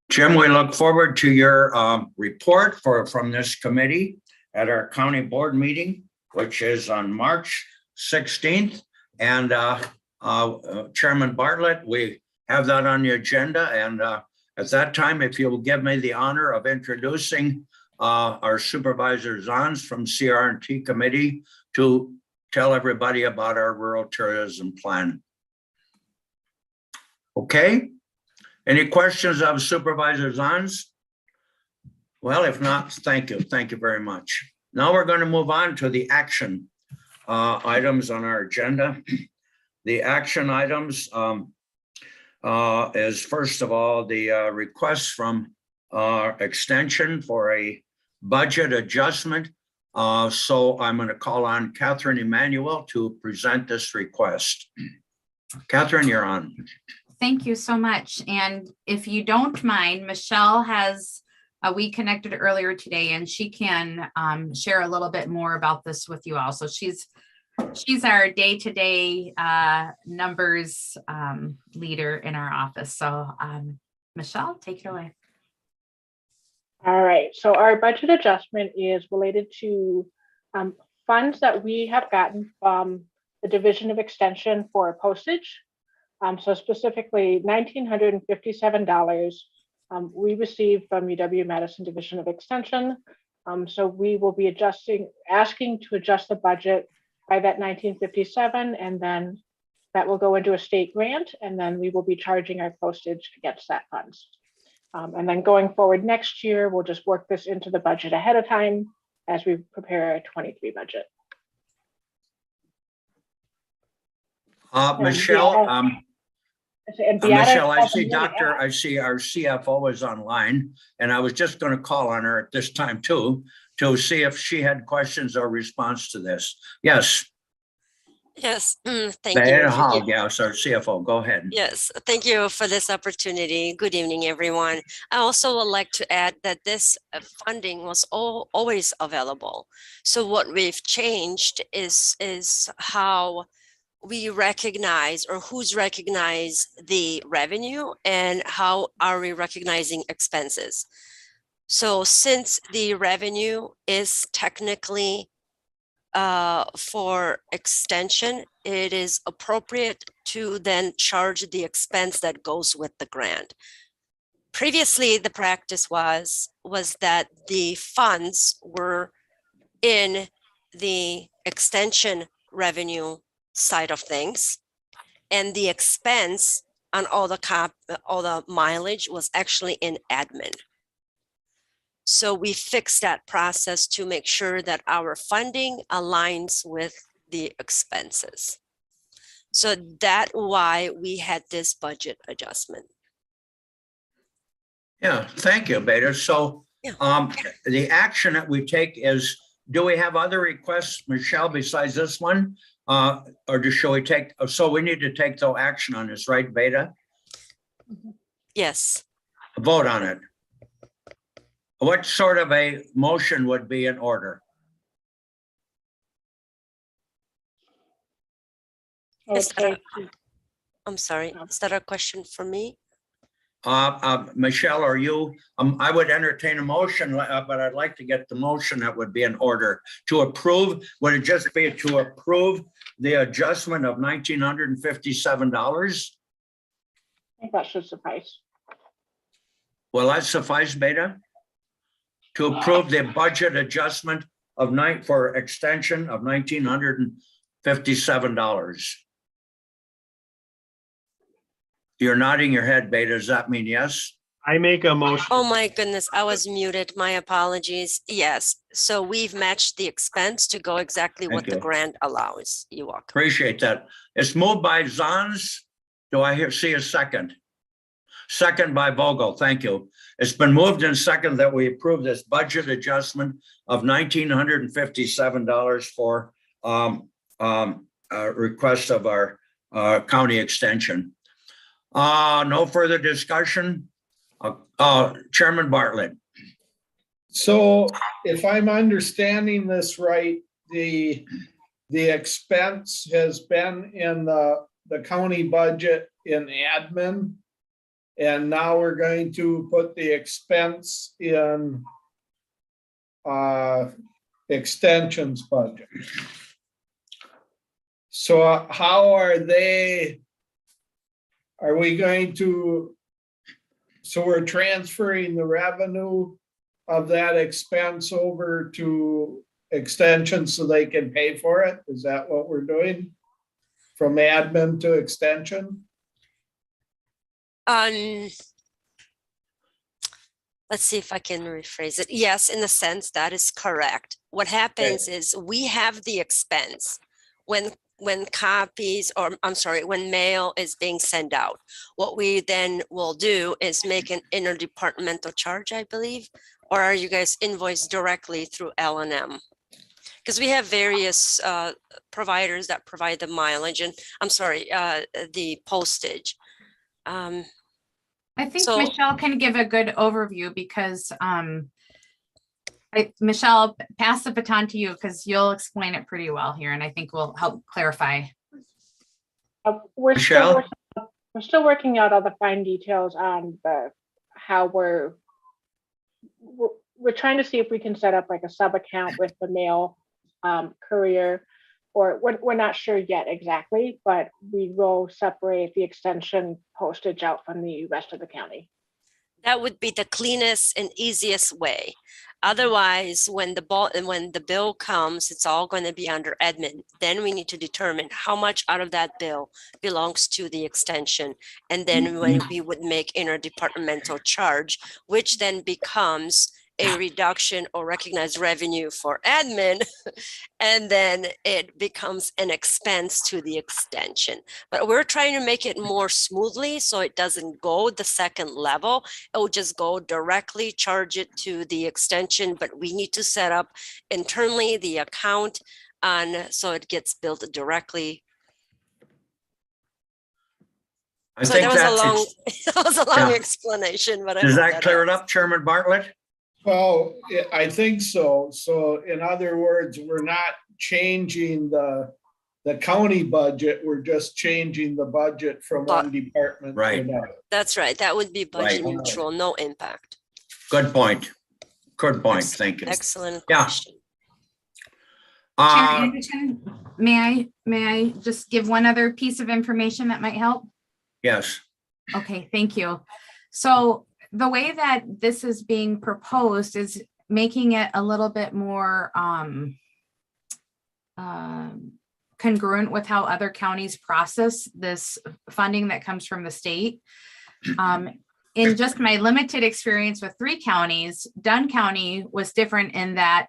A: Jim, we look forward to your report from this committee at our county board meeting, which is on March 16th. And Chairman Bartlett, we have that on the agenda. And at that time, if you'll give me the honor of introducing our Supervisor Zahns from CR&T Committee to tell everybody about our rural tourism plan. Okay. Any questions of Supervisor Zahns? Well, if not, thank you. Thank you very much. Now we're going to move on to the action items on our agenda. The action items is first of all the request from extension for a budget adjustment. So I'm going to call on Catherine Emanuel to present this request. Catherine, you're on.
E: Thank you so much. And if you don't mind, Michelle has, we connected earlier today and she can share a little bit more about this with you all. So she's our day-to-day numbers leader in our office. So Michelle, take it away.
F: All right, so our budget adjustment is related to funds that we have gotten from the Division of Extension for postage. So specifically $1,957 we received from UW-Madison Division of Extension. So we will be asking to adjust the budget by that 1957, and then that will go into a state grant, and then we will be charging our postage against that funds. And then going forward next year, we'll just work this into the budget ahead of time as we prepare our 23 budget.
A: Michelle, Michelle, I see
F: I
A: see our CFO is online, and I was just going to call on her at this time too, to see if she had questions or response to this. Yes.
G: Yes, thank
A: Diana
G: you.
A: Hogg, yes, our CFO, go ahead.
G: Yes, thank you for this opportunity. Good evening, everyone. I also would like to add that this funding was always available. So what we've changed is how we recognize, or who's recognized the revenue, and how are we recognizing expenses. So since the revenue is technically for extension, it is appropriate to then charge the expense that goes with the grant. Previously, the practice was that the funds were in the extension revenue side of things, and the expense on all the mileage was actually in admin. So we fixed that process to make sure that our funding aligns with the expenses. So that's why we had this budget adjustment.
A: Yeah, thank you, Beta. So the action that we take is, do we have other requests, Michelle, besides this one? Or shall we take, so we need to take no action on this, right, Beta?
G: Yes.
A: Vote on it. What sort of a motion would be in order?
G: I'm sorry, is that a question for me?
A: Michelle, are you, I would entertain a motion, but I'd like to get the motion that would be in order to approve. Would it just be to approve the adjustment of $1,957?
F: think that should suffice.
A: Will that suffice, Beta? To approve the budget adjustment of for extension of $1,957. You're nodding your head, Beta. Does that mean yes?
B: I make a motion.
G: Oh my goodness, I was muted. My apologies. Yes, so we've matched the expense to go exactly what the grant allows. You're welcome.
A: Appreciate that. It's moved by Zons. Do I see a second? Second by Vogel. Thank you. It's been moved and second that we approve this budget adjustment of $1,957 for request of our county extension. No further discussion. Chairman Bartlett.
C: So if I'm understanding this right, the expense has been in the county budget in admin. And now we're going to put the expense in extensions budget. So how are we going to, so we're transferring the revenue of that expense over to extension so they can pay for it? Is that what we're doing? From admin to extension?
G: Let's see if I can rephrase it. Yes, in a sense, that is correct. What happens is we have the expense when copies, or I'm sorry, when mail is being sent out. What we then will do is make an interdepartmental charge, I believe, or are you guys invoiced directly through L&M? Because we have various providers that provide the mileage and, I'm sorry, the postage. Um,
E: I think
G: So-
E: Michelle can give a good overview because Michelle, pass the baton to you because you'll explain it pretty well here, and I think will help clarify.
F: We're
A: Michelle?
F: still working out all the fine details on how we're trying to see if we can set up like a sub account with the mail courier, or we're not sure yet exactly, but we will separate the extension postage out from the rest of the county.
G: That would be the cleanest and easiest way. Otherwise, when the bill comes, it's all going to be under admin. Then we need to determine how much out of that bill belongs to the extension. And then when we would make interdepartmental charge, which then becomes a reduction or recognized revenue for admin, and then it becomes an expense to the extension. But we're trying to make it more smoothly so it doesn't go the second level. It will just go directly, charge it to the extension, but we need to set up internally the account so it gets billed directly.
A: I
G: So
A: think
G: that was a
A: that's,
G: long, that was a long
A: Yeah.
G: explanation, but I
A: does
G: hope
A: that clear it
G: helps.
A: up, Chairman Bartlett?
C: Well, I think so. So in other words, we're not changing the county budget. We're just changing the budget from one department to
A: Right.
C: another.
G: That's right. That would be budget
A: Right.
G: neutral, no impact.
A: Good point. Good point.
G: Ex-
A: Thank you.
G: Excellent
A: Yeah.
G: question.
E: Chair
A: Uh,
E: Anderson, may I just give one other piece of information that might help?
A: yes,
E: Okay, thank you. So the way that this is being proposed is making it a little bit more congruent with how other counties process this funding that comes from the state. In just my limited experience with 3 counties, Dunn County was different in that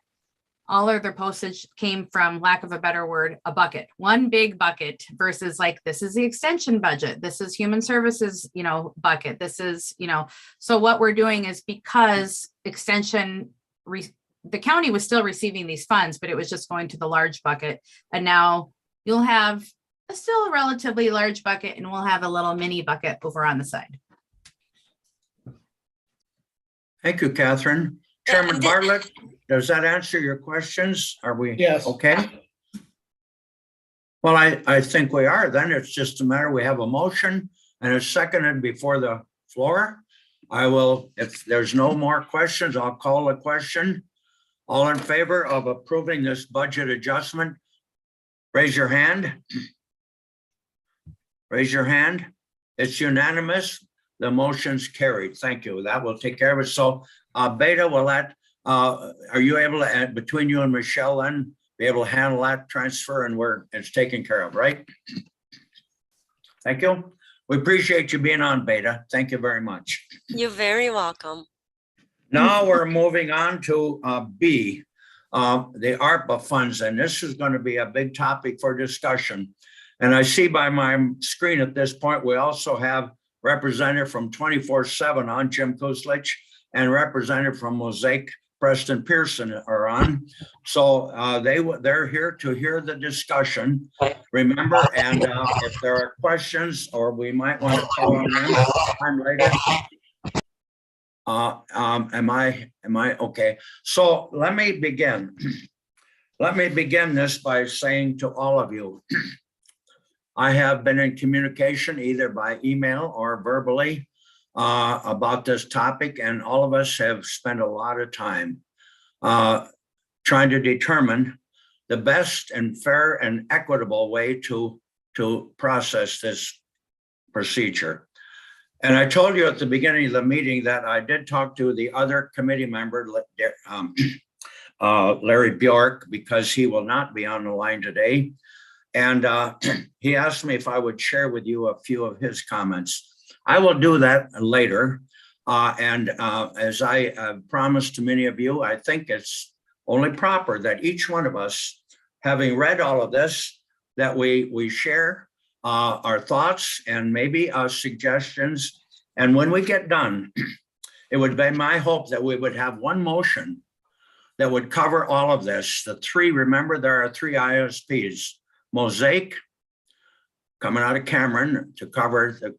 E: all of their postage came from, lack of a better word, a bucket, one big bucket versus like, this is the extension budget. This is human services, bucket. This is, so what we're doing is because extension, the county was still receiving these funds, but it was just going to the large bucket. And now you'll have still a relatively large bucket and we'll have a little mini bucket over on the side.
A: thank you, Catherine. Chairman
G: and-
A: Bartlett, does that answer your questions? Are we?
C: Yes.
A: Okay. Well, I think we are. Then it's just a matter, we have a motion and it's seconded before the floor. I will, if there's no more questions, I'll call a question. All in favor of approving this budget adjustment, raise your hand. Raise your hand. It's unanimous. The motion's carried. Thank you. That will take care of it. So Beta, will that, are you able to, between you and Michelle, then be able to handle that transfer and it's taken care of, right? Thank you. We appreciate you being on, Beta. Thank you very much.
G: You're very welcome.
A: Now we're moving on to B, the ARP of funds, and this is going to be a big topic for discussion. And I see by my screen at this point, we also have representative from 24/7 on, Jim Kuslich, and representative from Mosaic, Preston Pearson, are on. So they're here to hear the discussion. Remember, and if there are questions, or we might want to call on them sometime later. Am I okay? So let me begin. Let me begin this by saying to all of you, I have been in communication either by email or verbally about this topic, and all of us have spent a lot of time trying to determine the best and fair and equitable way to process this procedure. And I told you at the beginning of the meeting that I did talk to the other committee member, Larry Bjork, because he will not be on the line today. And he asked me if I would share with you a few of his comments. I will do that later. As I promised to many of you, I think it's only proper that each one of us, having read all of this, that we share our thoughts and maybe suggestions. And when we get done, it would be my hope that we would have one motion that would cover all of this. The 3, remember, there are 3 ISPs. Mosaic, coming out of Cameron, to cover the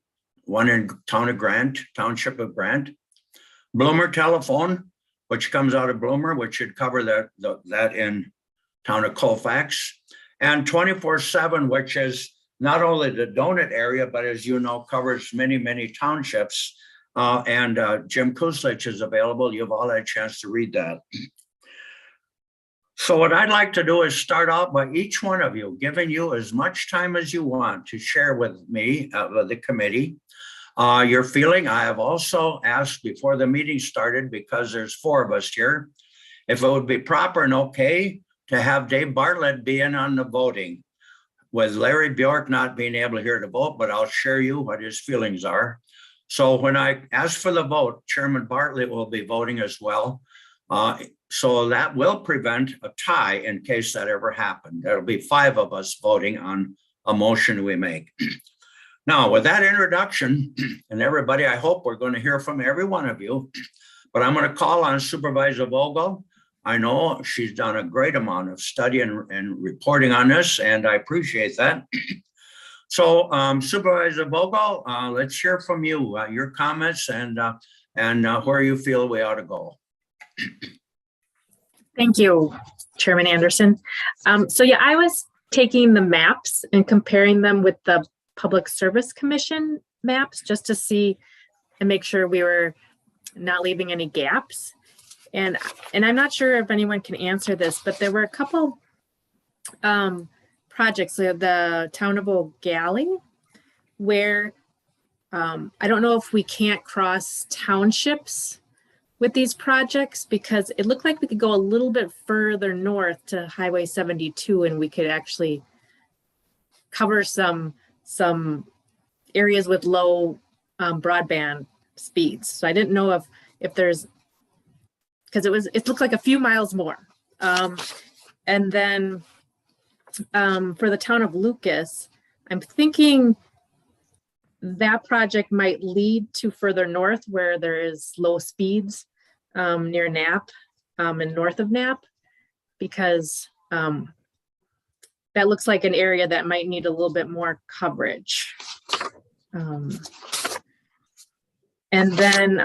A: one in town of Grant, township of Grant. Bloomer Telephone, which comes out of Bloomer, which should cover that in town of Colfax. And 24/7, which is not only the donut area, but as you know, covers many, many townships. And Jim Kuslich is available. You've all had a chance to read that. So what I'd like to do is start out by each one of you, giving you as much time as you want to share with me, with the committee, your feeling. I have also asked before the meeting started, because there's 4 of us here, if it would be proper and okay to have Dave Bartlett be in on the voting, with Larry Bjork not being able here to vote, but I'll share you what his feelings are. So when I ask for the vote, Chairman Bartlett will be voting as well. So that will prevent a tie in case that ever happened. There'll be 5 of us voting on a motion we make. Now, with that introduction, and everybody, I hope we're going to hear from every one of you, but I'm going to call on Supervisor Vogel. I know she's done a great amount of study and reporting on this, and I appreciate that. So Supervisor Vogel, let's hear from you, your comments and where you feel we ought to go.
H: Thank you, Chairman Anderson. So yeah, I was taking the maps and comparing them with the Public Service Commission maps just to see and make sure we were not leaving any gaps. And I'm not sure if anyone can answer this, but there were a couple projects, the town of Old Galley, where I don't know if we can't cross townships with these projects, because it looked like we could go a little bit further north to Highway 72 and we could actually cover some areas with low broadband speeds. So I didn't know if there's, because it looked like a few miles more. And then for the town of Lucas, I'm thinking that project might lead to further north where there is low speeds near Knapp and north of Knapp, because that looks like an area that might need a little bit more coverage. And then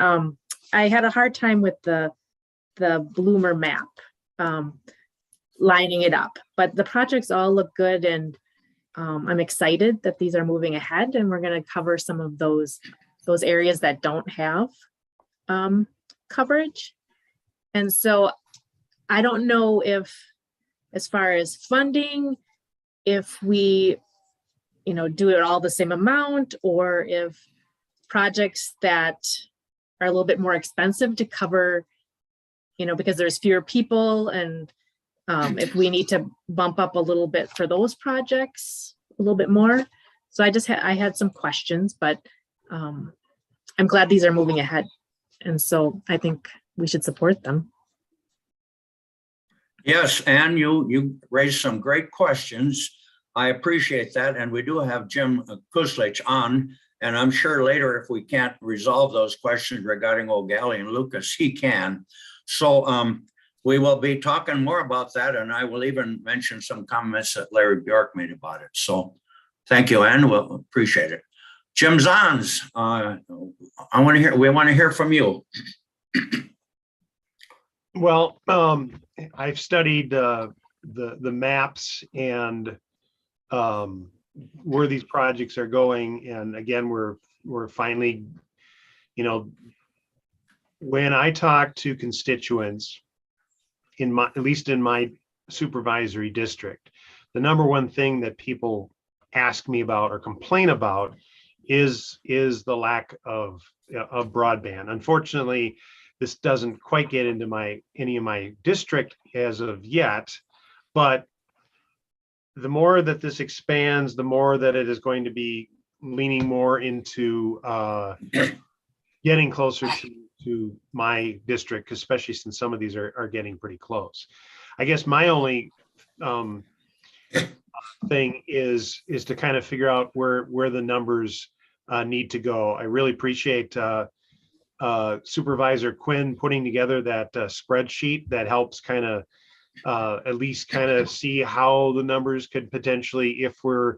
H: I had a hard time with the Bloomer map, lining it up, but the projects all look good, and I'm excited that these are moving ahead, and we're going to cover some of those areas that don't have coverage. And so I don't know if, as far as funding, if we, do it all the same amount, or if projects that are a little bit more expensive to cover, because there's fewer people, and if we need to bump up a little bit for those projects, a little bit more. So I had some questions, but I'm glad these are moving ahead. And so I think we should support them.
A: Yes, and you raised some great questions. I appreciate that. And we do have Jim Kuslich on, and I'm sure later if we can't resolve those questions regarding Old Galley and Lucas, he can. So we will be talking more about that, and I will even mention some comments that Larry Bjork made about it. So thank you, Ann. We'll appreciate it. Jim Zahns, we want to hear from you.
B: Well, I've studied the maps and where these projects are going, and again, we're finally, when I talk to constituents at least in my supervisory district, the number one thing that people ask me about or complain about is the lack of broadband. Unfortunately, this doesn't quite get into any of my district as of yet, but the more that this expands, the more that it is going to be leaning more into getting closer to my district, especially since some of these are getting pretty close. I guess my only thing is to kind of figure out where the numbers need to go. I really appreciate Supervisor Quinn putting together that spreadsheet that helps kind of at least kind of see how the numbers could potentially, if we're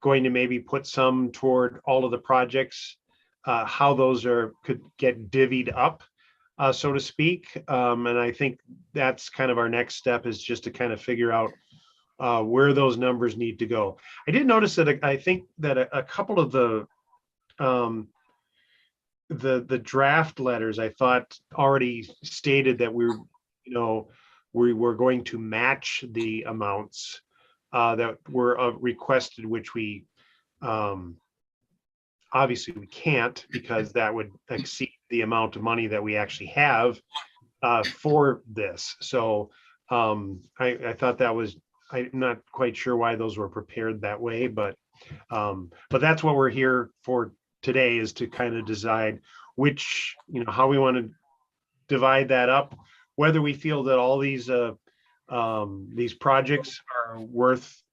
B: going to maybe put some toward all of the projects, how those could get divvied up, so to speak. And I think that's kind of our next step, is just to kind of figure out where those numbers need to go. I did notice that I think that a couple of the draft letters, I thought, already stated that we were going to match the amounts that were requested, which we obviously we can't, because that would exceed the amount of money that we actually have for this. So I thought that was, I'm not quite sure why those were prepared that way, but that's what we're here for today, is to kind of decide which, how we want to divide that up, whether we feel that all these projects are worth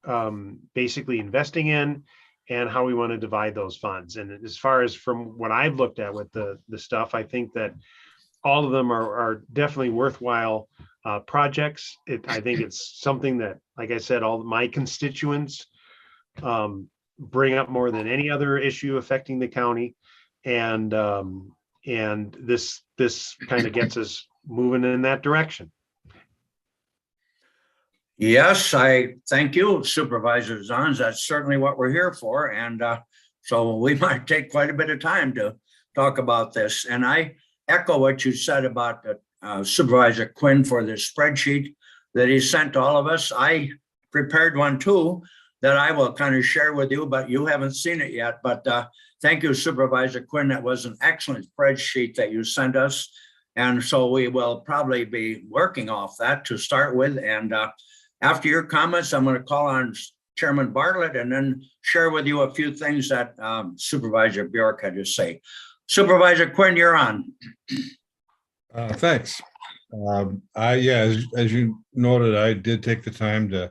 B: basically investing in, and how we want to divide those funds. And as far as from what I've looked at with the stuff, I think that all of them are definitely worthwhile projects. I think it's something that, like I said, all my constituents bring up more than any other issue affecting the county. And this kind of gets us moving in that direction.
A: Yes, I thank you, Supervisor Zons. That's certainly what we're here for. And so we might take quite a bit of time to talk about this. And I echo what you said about Supervisor Quinn for the spreadsheet that he sent to all of us. I prepared one too that I will kind of share with you, but you haven't seen it yet. But thank you, Supervisor Quinn. That was an excellent spreadsheet that you sent us. And so we will probably be working off that to start with. And after your comments, I'm going to call on Chairman Bartlett and then share with you a few things that Supervisor Bjork had to say. Supervisor Quinn, you're on.
I: Thanks. As you noted, I did take the time to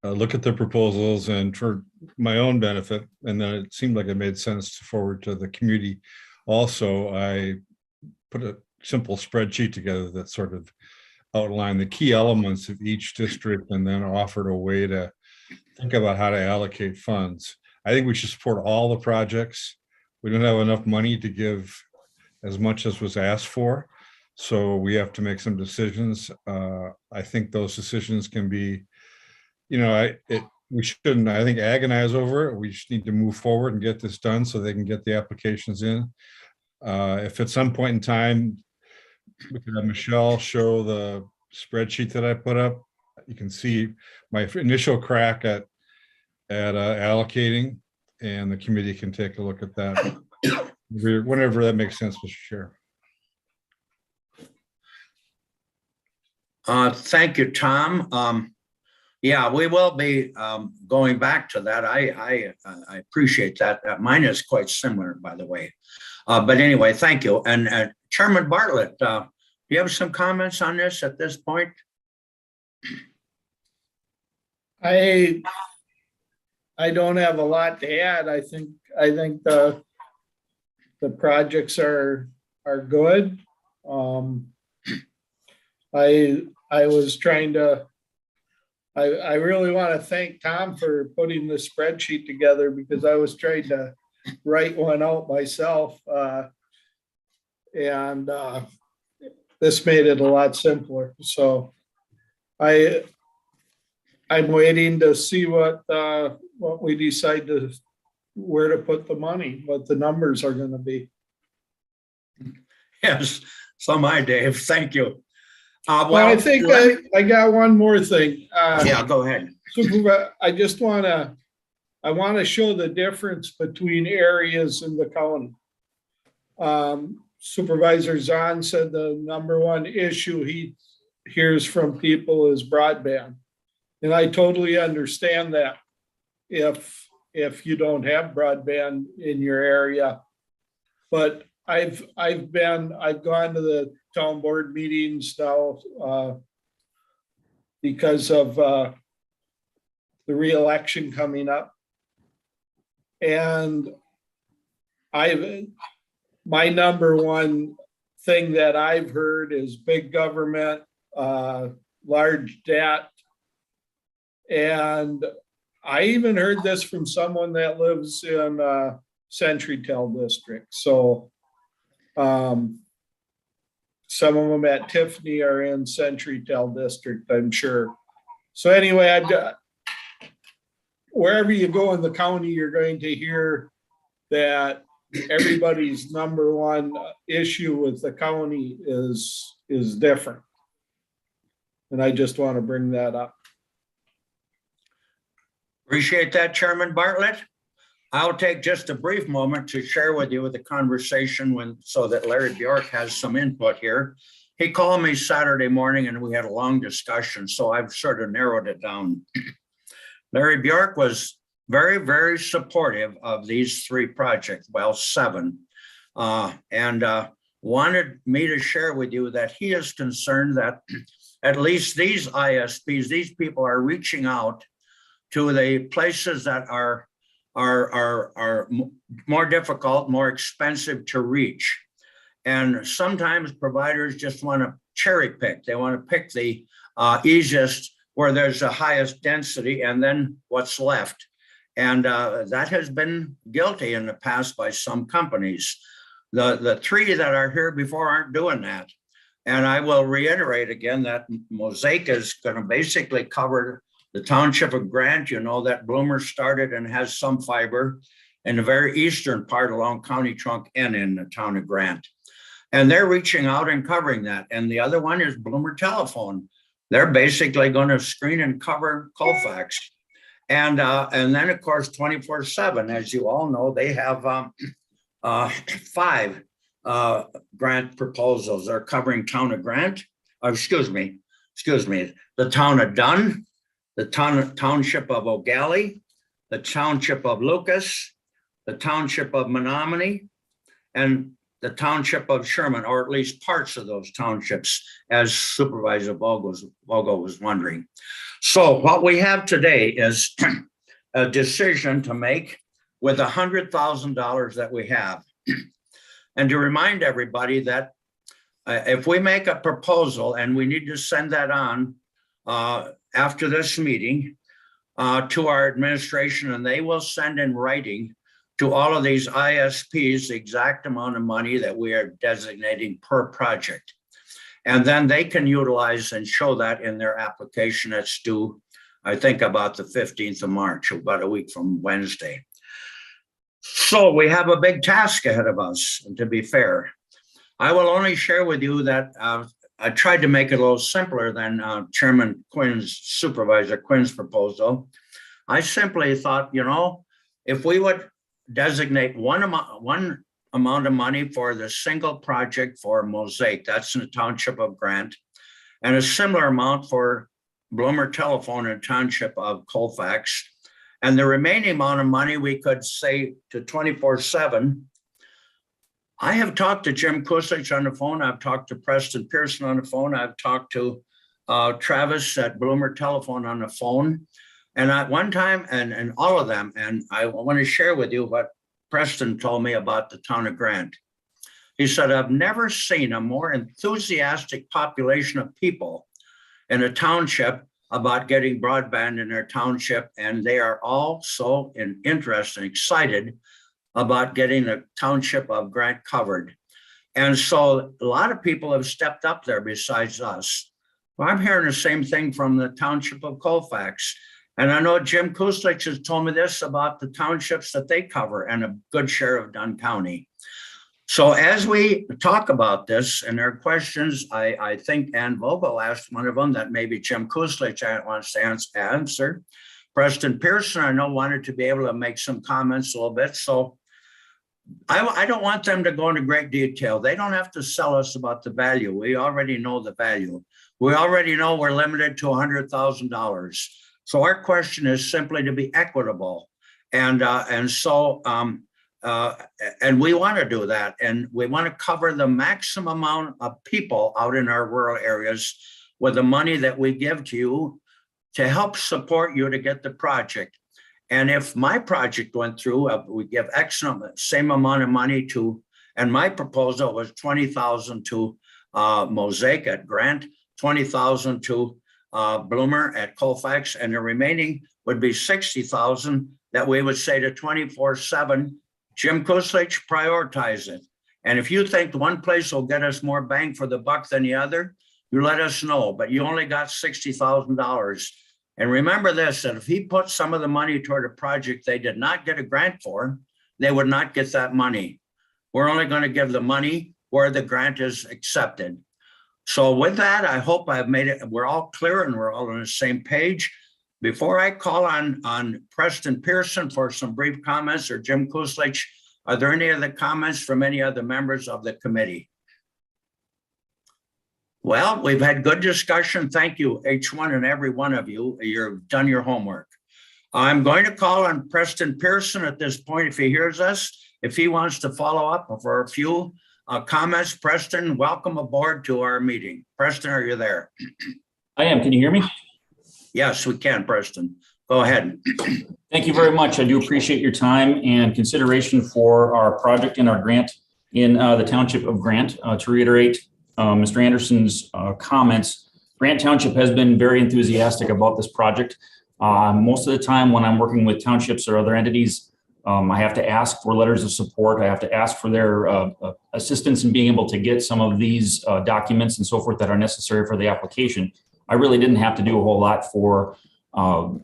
I: look at the proposals, and for my own benefit, and then it seemed like it made sense to forward to the community. Also, I put a simple spreadsheet together that sort of outlined the key elements of each district, and then offered a way to think about how to allocate funds. I think we should support all the projects. We don't have enough money to give as much as was asked for, so we have to make some decisions. I think those decisions can be, we shouldn't, I think, agonize over it. We just need to move forward and get this done so they can get the applications in. If at some point in time we could have Michelle show the spreadsheet that I put up, you can see my initial crack at allocating, and the committee can take a look at that whenever that makes sense, Mr. Chair.
A: Thank you, Tom. Yeah, we will be going back to that. I appreciate that. Mine is quite similar, by the way. But anyway, thank you. And Chairman Bartlett, do you have some comments on this at this point?
C: I don't have a lot to add. I think the projects are good. I was trying to. I really want to thank Tom for putting the spreadsheet together, because I was trying to write one out myself, and this made it a lot simpler. So I'm waiting to see what we decide where to put the money, what the numbers are going to be.
A: Yes, so am I, Dave. Thank you.
C: Well, I think I got one more thing.
A: Yeah, go ahead.
C: Supervisor, I want to show the difference between areas in the county. Supervisor Zahn said the number one issue he hears from people is broadband. And I totally understand that if you don't have broadband in your area. But I've gone to the town board meetings now because of the re-election coming up. And my number one thing that I've heard is big government, large debt, and I even heard this from someone that lives in Centurytel District. So some of them at Tiffany are in Centurytel District, I'm sure. So anyway, I've got, wherever you go in the county, you're going to hear that everybody's number one issue with the county is different. And I just want to bring that up.
A: Appreciate that, Chairman Bartlett. I'll take just a brief moment to share with you the conversation so that Larry Bjork has some input here. He called me Saturday morning and we had a long discussion, so I've sort of narrowed it down. Larry Bjork was very, very supportive of these 3 projects, well, 7, and wanted me to share with you that he is concerned that at least these ISPs, these people are reaching out to the places that are more difficult, more expensive to reach. And sometimes providers just want to cherry pick. They want to pick the easiest where there's the highest density and then what's left. And that has been guilty in the past by some companies. The 3 that are here before aren't doing that. And I will reiterate again that Mosaic is going to basically cover the township of Grant. You know that Bloomer started and has some fiber in the very eastern part along County Trunk N in the town of Grant. And they're reaching out and covering that. And the other one is Bloomer Telephone. They're basically going to screen and cover Colfax. And then, of course, 24/7, as you all know, they have 5 grant proposals. They're covering town of Grant, the town of Dunn, the township of O'Galley, the township of Lucas, the township of Menominee, and the township of Sherman, or at least parts of those townships, as Supervisor Vogel was wondering. So what we have today is a decision to make with $100,000 that we have. And to remind everybody that if we make a proposal and we need to send that on after this meeting to our administration, and they will send in writing to all of these ISPs the exact amount of money that we are designating per project. And then they can utilize and show that in their application that's due, I think, about the 15th of March, about a week from Wednesday. So we have a big task ahead of us, and to be fair. I will only share with you that I tried to make it a little simpler than Chairman Quinn's, Supervisor Quinn's proposal. I simply thought, you know, if we would designate one amount of money for the single project for Mosaic, that's in the township of Grant, and a similar amount for Bloomer Telephone in township of Colfax, and the remaining amount of money we could say to 24/7. I have talked to Jim Kuslich on the phone. I've talked to Preston Pearson on the phone. I've talked to Travis at Bloomer Telephone on the phone. And at one time, and all of them, and I want to share with you what Preston told me about the town of Grant. He said, I've never seen a more enthusiastic population of people in a township about getting broadband in their township. And they are all so interested and excited about getting the township of Grant covered. And so a lot of people have stepped up there besides us. Well, I'm hearing the same thing from the township of Colfax. And I know Jim Kuslich has told me this about the townships that they cover and a good share of Dunn County. So as we talk about this, and there are questions, I think Ann Vogel asked one of them that maybe Jim Kuslich wants to answer. Preston Pearson, I know, wanted to be able to make some comments a little bit. So I don't want them to go into great detail. They don't have to sell us about the value. We already know the value. We already know we're limited to $100,000. So our question is simply to be equitable. And we want to do that. And we want to cover the maximum amount of people out in our rural areas with the money that we give to you to help support you to get the project. And if my project went through, we give same amount of money to, and my proposal was $20,000 to Mosaic at Grant, $20,000 to Bloomer at Colfax, and the remaining would be 60,000 that we would say to 24/7, Jim Kuslich, prioritize it. And if you think one place will get us more bang for the buck than the other, you let us know, but you only got $60,000. And remember this, that if he put some of the money toward a project they did not get a grant for, they would not get that money. We're only going to give the money where the grant is accepted. So with that, I hope I've made it, we're all clear and we're all on the same page. Before I call on Preston Pearson for some brief comments, or Jim Kuslich, are there any other comments from any other members of the committee? Well, we've had good discussion. Thank you, each one and every one of you. You've done your homework. I'm going to call on Preston Pearson at this point if he hears us, if he wants to follow up for a few comments. Preston, welcome aboard to our meeting. Preston, are you there?
J: I am. Can you hear me?
A: Yes, we can, Preston. Go ahead.
J: Thank you very much. I do appreciate your time and consideration for our project and our grant in the Township of Grant. To reiterate Mr. Anderson's comments, Grant Township has been very enthusiastic about this project. Most of the time when I'm working with townships or other entities, I have to ask for letters of support. I have to ask for their assistance in being able to get some of these documents and so forth that are necessary for the application. I really didn't have to do a whole lot for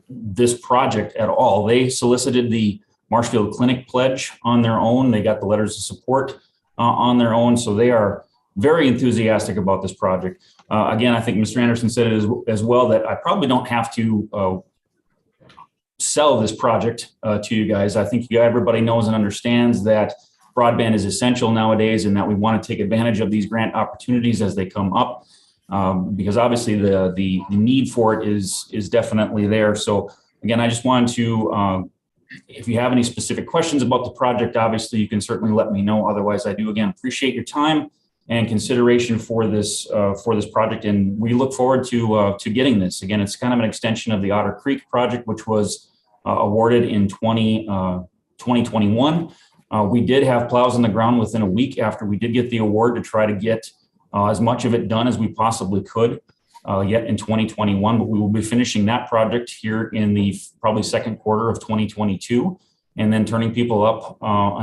J: this project at all. They solicited the Marshfield Clinic pledge on their own. They got the letters of support on their own. So they are very enthusiastic about this project. Again, I think Mr. Anderson said it as well, that I probably don't have to sell this project to you guys. I think everybody knows and understands that broadband is essential nowadays and that we want to take advantage of these grant opportunities as they come up. Because obviously the need for it is definitely there. So again, I just wanted to, if you have any specific questions about the project, obviously you can certainly let me know. Otherwise, I do again appreciate your time and consideration for this project, and we look forward to getting this. Again, it's kind of an extension of the Otter Creek project, which was awarded in 2021. We did have plows in the ground within a week after we did get the award to try to get as much of it done as we possibly could yet in 2021, but we will be finishing that project here in the probably second quarter of 2022, and then turning people up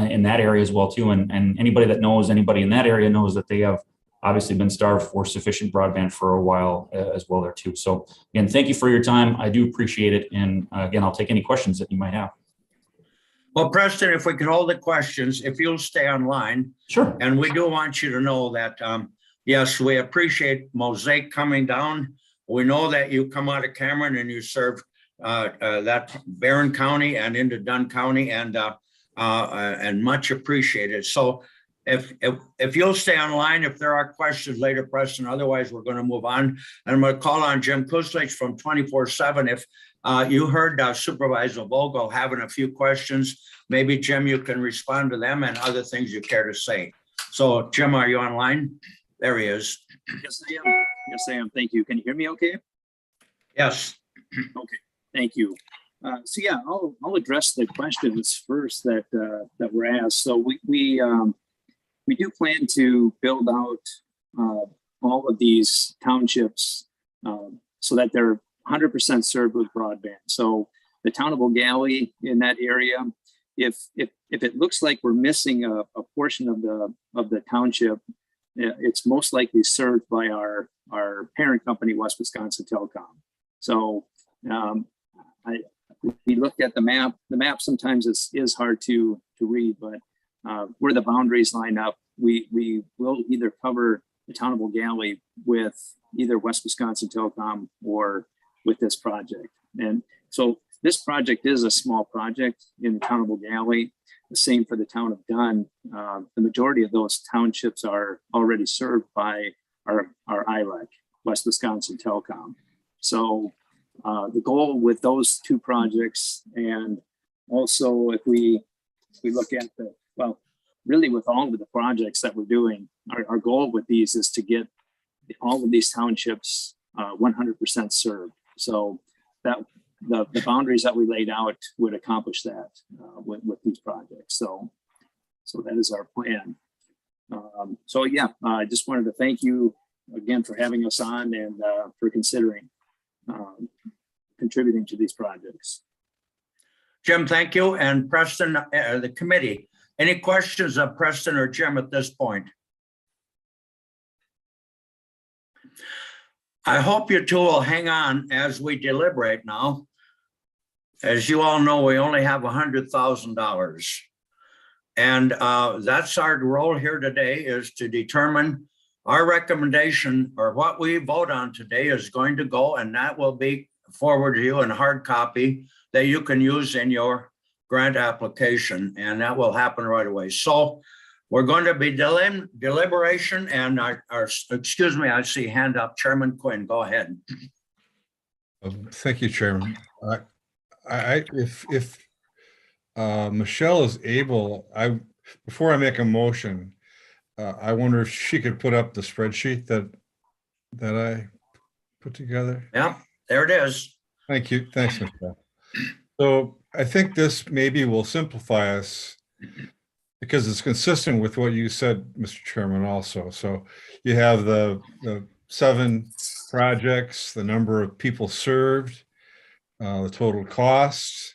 J: in that area as well too. And anybody that knows anybody in that area knows that they have obviously been starved for sufficient broadband for a while as well there too. So again, thank you for your time. I do appreciate it. And again, I'll take any questions that you might have.
A: Well, Preston, if we could hold the questions, if you'll stay online.
J: Sure.
A: And we do want you to know that yes, we appreciate Mosaic coming down. We know that you come out of Cameron and you serve that Barron County and into Dunn County, and much appreciated. So if you'll stay online, if there are questions later, Preston, otherwise we're going to move on. And I'm going to call on Jim Kuslich from 24/7. If you heard Supervisor Vogel having a few questions, maybe Jim, you can respond to them and other things you care to say. So Jim, are you online? There he is.
K: Yes, I am. Yes, I am. Thank you. Can you hear me okay?
A: Yes.
K: Okay. Thank you. So yeah, I'll address the questions first that were asked. So we do plan to build out all of these townships so that they're 100% served with broadband. So the town of O'Galley in that area, if it looks like we're missing a portion of the township, it's most likely served by our parent company, West Wisconsin Telecom. So we looked at the map. The map sometimes is hard to read, but where the boundaries line up, we will either cover the town of O'Galley with either West Wisconsin Telecom or with this project. And so this project is a small project in the town of O'Galley. The same for the town of Dunn. The majority of those townships are already served by our ILEC, West Wisconsin Telecom. So the goal with those two projects, and also if we look at really with all of the projects that we're doing, our goal with these is to get all of these townships 100% served. So that the boundaries that we laid out would accomplish that with these projects. So that is our plan. So yeah, I just wanted to thank you again for having us on and for considering. contributing to these projects.
A: Jim, thank you. And Preston, the committee, any questions of Preston or Jim at this point? I hope you two will hang on as we deliberate now. As you all know, we only have $100,000. And that's our role here today, is to determine our recommendation, or what we vote on today is going to go, and that will be forwarded to you in hard copy that you can use in your grant application, and that will happen right away. So we're going to be deliberation, and excuse me, I see hand up, Chairman Quinn, go ahead.
I: Thank you, Chairman. If Michelle is able, before I make a motion, I wonder if she could put up the spreadsheet that I put together.
A: Yeah, there it is.
I: Thank you. Thanks, Michelle. So I think this maybe will simplify us, because it's consistent with what you said, Mr. Chairman, also. So you have the 7 projects, the number of people served, the total costs,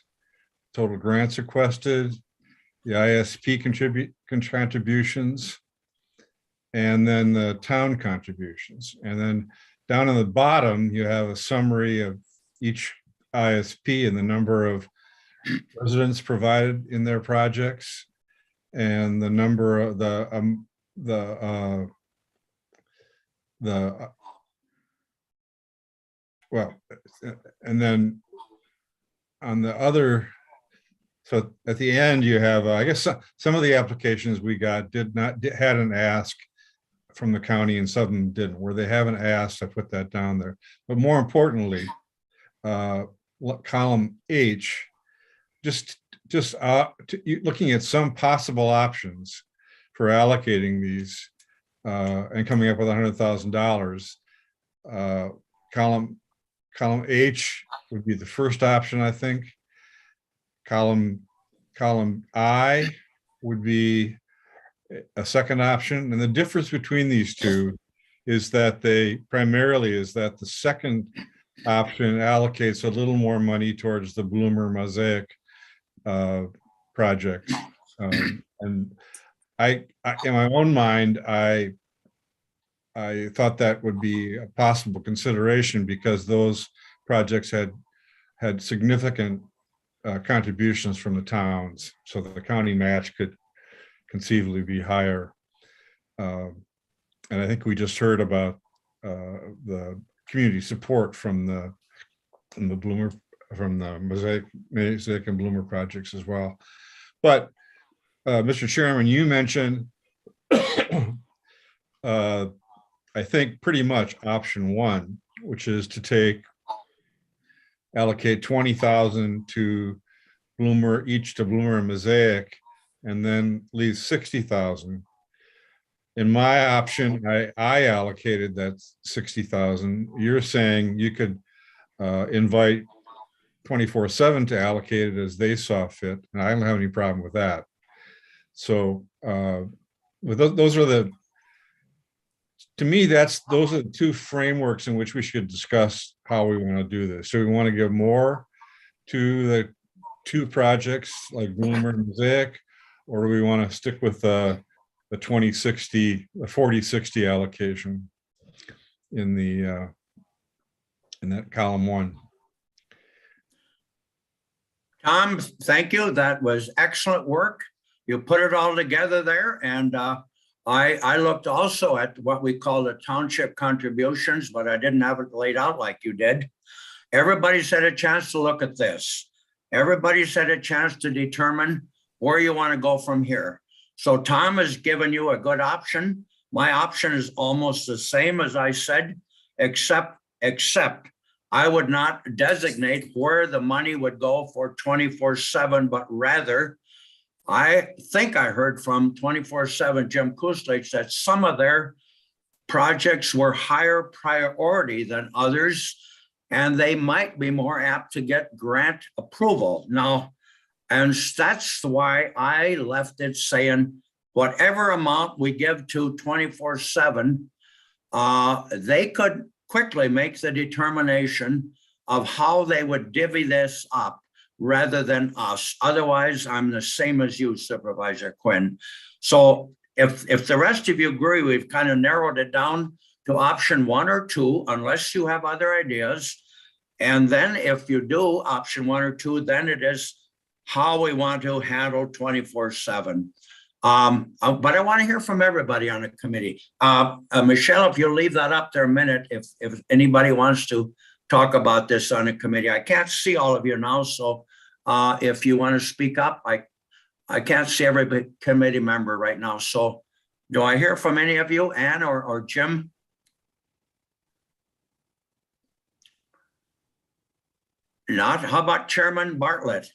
I: total grants requested, the ISP contributions, and then the town contributions. And then down on the bottom, you have a summary of each ISP and the number of residents provided in their projects, and the number of and then on the other, so at the end you have, I guess some of the applications we got hadn't asked from the county, and some didn't, where they haven't asked. I put that down there. But more importantly, column H, just looking at some possible options for allocating these and coming up with $100,000. Column H would be the first option, I think. Column I would be a second option. And the difference between these two is that the second option allocates a little more money towards the Bloomer Mosaic project. And I, in my own mind, I thought that would be a possible consideration, because those projects had significant contributions from the towns, so that the county match could conceivably be higher. And I think we just heard about the community support from the Mosaic and Bloomer projects as well. But Mr. Chairman, you mentioned I think pretty much option 1, which is to allocate 20,000 to Bloomer, each to Bloomer and Mosaic, and then leave 60,000. In my option, I allocated that 60,000. You're saying you could invite 24/7 to allocate it as they saw fit, and I don't have any problem with that. So those are to me, those are the 2 frameworks in which we should discuss how we want to do this. So we want to give more to the 2 projects like Bloomer and Mosaic, or do we want to stick with the 40/60 allocation in that column 1?
A: Tom, thank you. That was excellent work. You put it all together there, and I looked also at what we call the township contributions, but I didn't have it laid out like you did. Everybody's had a chance to look at this. Everybody's had a chance to determine where you want to go from here. So Tom has given you a good option. My option is almost the same as I said, except I would not designate where the money would go for 24/7, but rather, I think I heard from 24/7 Jim Kuslich that some of their projects were higher priority than others, and they might be more apt to get grant approval. Now, and that's why I left it saying, whatever amount we give to 24/7, they could quickly make the determination of how they would divvy this up rather than us. Otherwise, I'm the same as you, Supervisor Quinn. So if the rest of you agree, we've kind of narrowed it down to option 1 or 2, unless you have other ideas. And then if you do option 1 or 2, then it is how we want to handle 24/7. But I want to hear from everybody on the committee. Michelle, if you'll leave that up there a minute, if anybody wants to talk about this on the committee. I can't see all of you now, so if you want to speak up, I can't see every committee member right now. So do I hear from any of you, Ann or Jim? Not. How about Chairman Bartlett?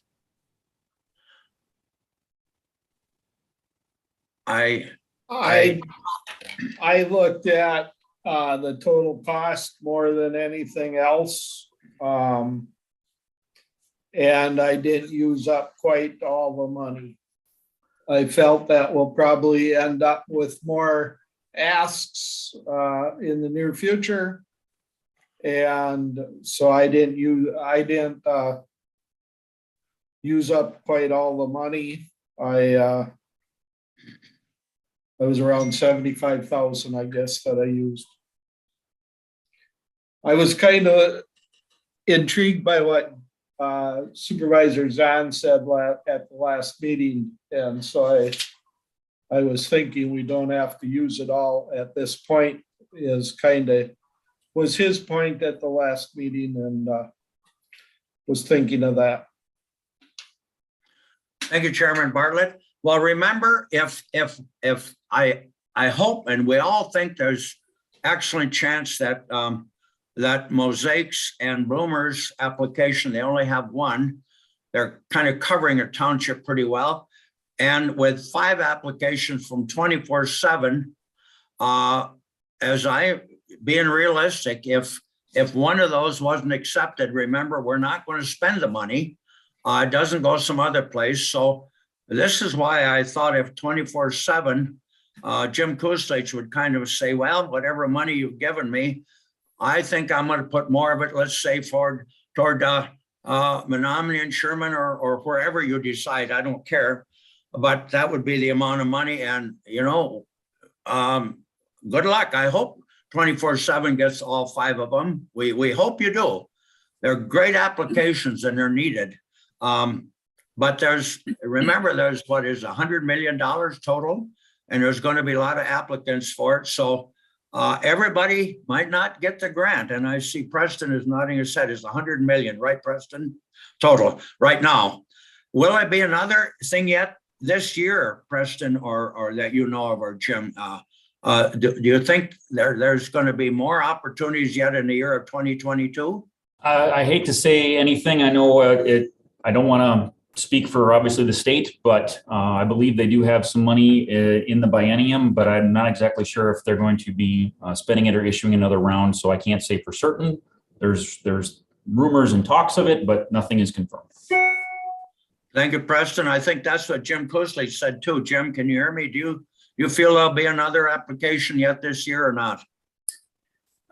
A: I
C: looked at the total cost more than anything else. And I didn't use up quite all the money. I felt that we'll probably end up with more asks in the near future. And so I didn't use up quite all the money. I was around 75,000, I guess, that I used. I was kind of intrigued by what Supervisor Zahn said at the last meeting. And so I was thinking we don't have to use it all at this point, was his point at the last meeting, and was thinking of that.
A: Thank you, Chairman Bartlett. Well, remember, if I hope, and we all think there's excellent chance that that Mosaic's and Bloomer's application, they only have one. They're kind of covering a township pretty well. And with 5 applications from 24/7, being realistic, if one of those wasn't accepted, remember, we're not going to spend the money. It doesn't go some other place. So this is why I thought if 24/7, Jim Postage would kind of say, well, whatever money you've given me, I think I'm going to put more of it, let's say, toward Menominee and Sherman or wherever you decide. I don't care. But that would be the amount of money. And, good luck. I hope 24/7 gets all 5 of them. We hope you do. They're great applications and they're needed. But remember, there's what is $100 million total, and there's going to be a lot of applicants for it. So everybody might not get the grant. And I see Preston is nodding his head. It's 100 million, right, Preston? Total right now. Will it be another thing yet this year, Preston, or that you know of, or Jim? Do you think there's going to be more opportunities yet in the year of 2022?
J: I hate to say anything. I know I don't want to speak for obviously the state, but I believe they do have some money in the biennium, but I'm not exactly sure if they're going to be spending it or issuing another round. So I can't say for certain. There's rumors and talks of it, but nothing is confirmed.
A: Thank you, Preston. I think that's what Jim Kusley said too. Jim, can you hear me? Do you feel there'll be another application yet this year or not?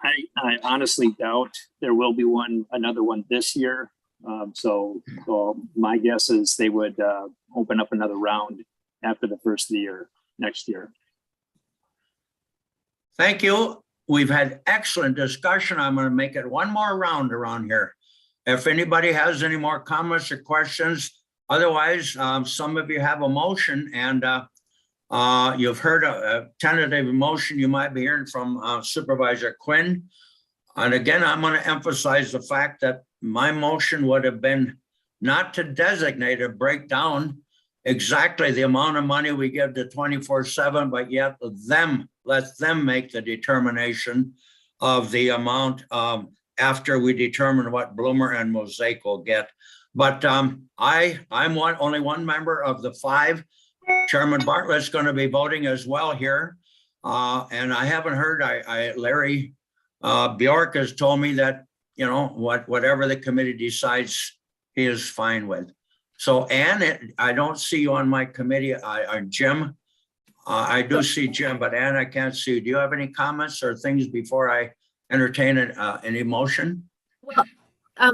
K: I honestly doubt there will be another one this year. So my guess is they would open up another round after the first of the year next year.
A: Thank you. We've had excellent discussion. I'm going to make it one more round around here. If anybody has any more comments or questions, otherwise, some of you have a motion, and you've heard a tentative motion you might be hearing from Supervisor Quinn. And again, I'm going to emphasize the fact that my motion would have been not to designate or break down exactly the amount of money we give to 24/7, but yet let them make the determination of the amount after we determine what Bloomer and Mosaic will get. But I'm only one member of the 5. Chairman Bartlett's going to be voting as well here. And I haven't heard, Larry Bjork has told me that, whatever the committee decides, he is fine with. So Ann, I don't see you on my committee. Jim, I do see Jim, but Ann, I can't see you. Do you have any comments or things before I entertain an emotion?
H: Well,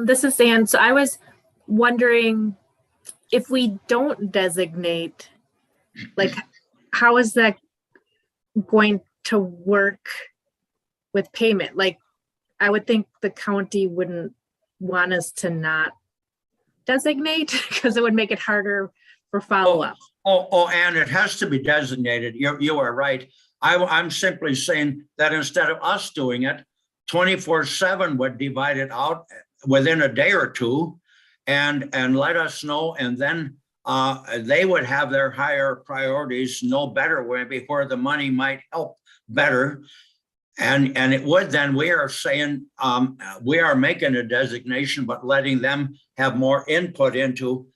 H: This is Ann. So I was wondering if we don't designate, like, how is that going to work with payment? Like, I would think the county wouldn't want us to not designate because it would make it harder for follow-up.
A: And it has to be designated. You are right. I'm simply saying that instead of us doing it, 24/7 would divide it out within a day or two and let us know. And then they would have their higher priorities, know better where the money might help better. And it would then, we are saying, we are making a designation, but letting them have more input into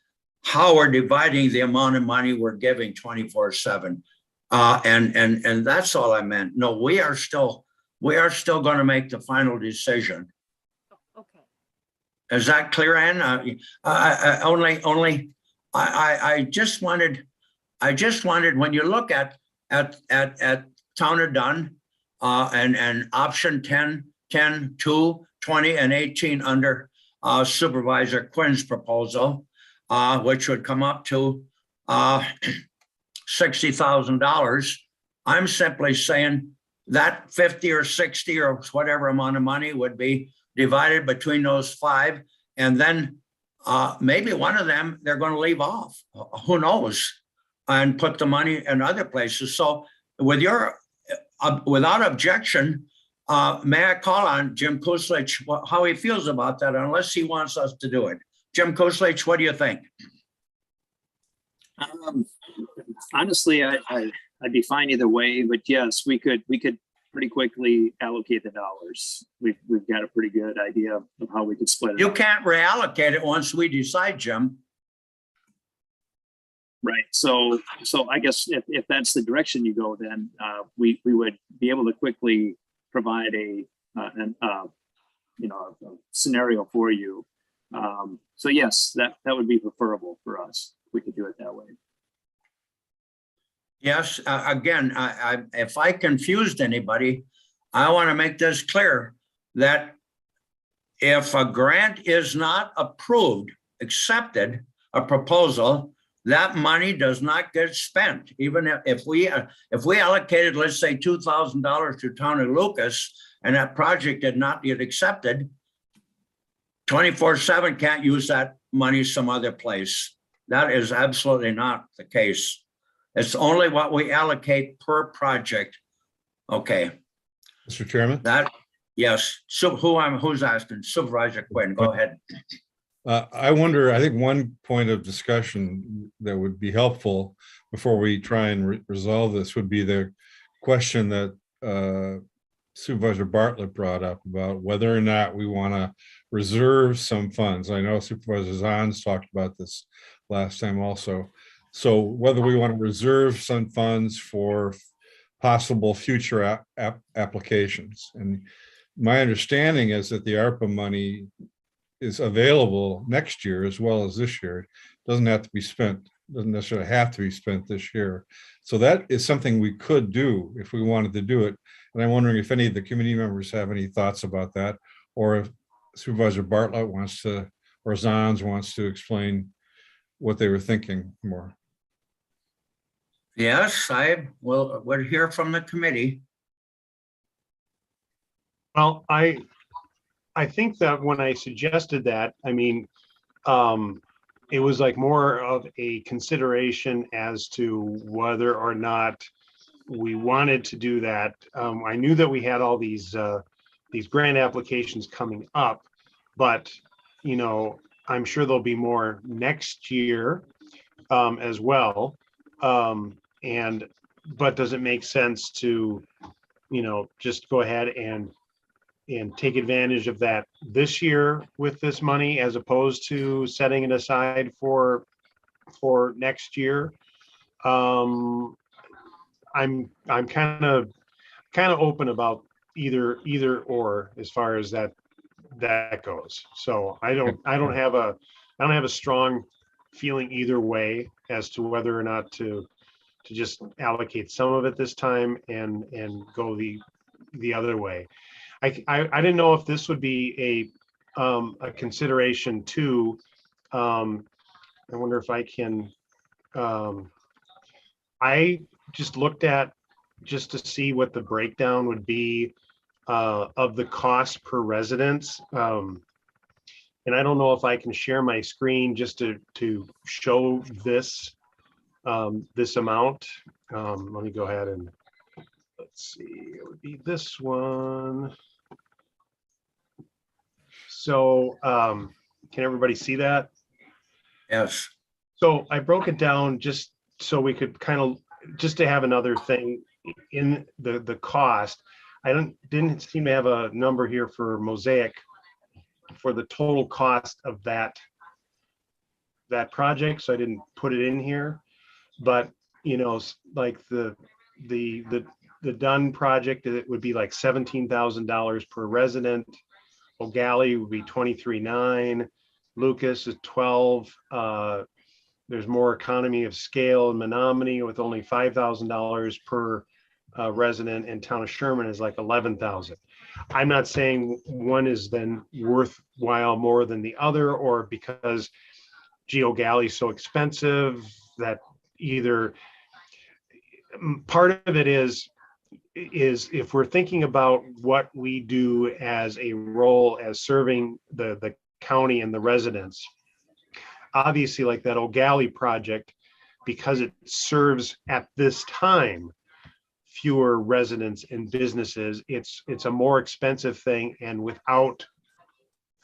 A: how we're dividing the amount of money we're giving 24/7. And that's all I meant. No, we are still going to make the final decision.
H: Okay.
A: Is that clear, Ann? I just wanted, when you look at Town of Dunn, and option 10, 10, 2, 20, and 18 under Supervisor Quinn's proposal, which would come up to $60,000. I'm simply saying that 50 or 60 or whatever amount of money would be divided between those five. And then maybe one of them they're going to leave off, who knows, and put the money in other places. So with your, without objection, may I call on Jim Kuslich, how he feels about that, unless he wants us to do it. Jim Kuslich, what do you think?
K: Honestly, I'd be fine either way, but yes, we could pretty quickly allocate the dollars. We've got a pretty good idea of how we could split it.
A: You can't reallocate it once we decide, Jim.
K: Right. So I guess if that's the direction you go, then we would be able to quickly provide a scenario for you. So yes, that would be preferable for us. We could do it that way.
A: Yes. Again, if I confused anybody, I want to make this clear that if a grant is not approved, accepted, a proposal, that money does not get spent. Even if we allocated, let's say, $2,000 to Town of Lucas, and that project did not get accepted, 24/7 can't use that money some other place. That is absolutely not the case. It's only what we allocate per project. Okay.
I: Mr. Chairman?
A: Yes. So who's asking? Supervisor Quinn, go ahead.
I: I wonder, I think one point of discussion that would be helpful before we try and resolve this would be the question that Supervisor Bartlett brought up about whether or not we want to reserve some funds. I know Supervisor Zahns talked about this last time also. So whether we want to reserve some funds for possible future applications. And my understanding is that the ARPA money is available next year as well as this year. It doesn't have to be spent, doesn't necessarily have to be spent this year. So that is something we could do if we wanted to do it. And I'm wondering if any of the committee members have any thoughts about that, or if Supervisor Bartlett wants to, or Zahns wants to explain what they were thinking more.
A: Yes, I would hear from the committee.
B: Well, I think that when I suggested that, I mean, it was like more of a consideration as to whether or not we wanted to do that. I knew that we had all these grant applications coming up, but I'm sure there'll be more next year as well. But does it make sense to, just go ahead and take advantage of that this year with this money as opposed to setting it aside for next year? I'm kind of open about either or as far as that goes. So I don't have a strong feeling either way as to whether or not to just allocate some of it this time and go the other way. I didn't know if this would be a consideration too. I wonder if I can, I just looked at just to see what the breakdown would be of the cost per residence. And I don't know if I can share my screen just to show this this amount. Let me go ahead and let's see, it would be this one. So can everybody see that?
A: Yes.
B: So I broke it down just so we could kind of, just to have another thing in the cost. I didn't seem to have a number here for Mosaic for the total cost of that project, so I didn't put it in here. But you know, like the Dunn project, it would be like $17,000 per resident. O'Galley would be $23,900. Lucas is $12,000. There's more economy of scale in Menominee with only $5,000 per resident, and Town of Sherman is like $11,000. I'm not saying one is then worthwhile more than the other, or because Geo Galley is so expensive that either. Part of it is if we're thinking about what we do as a role as serving the county and the residents, obviously like that O'Galley project, because it serves at this time fewer residents and businesses, it's a more expensive thing, and without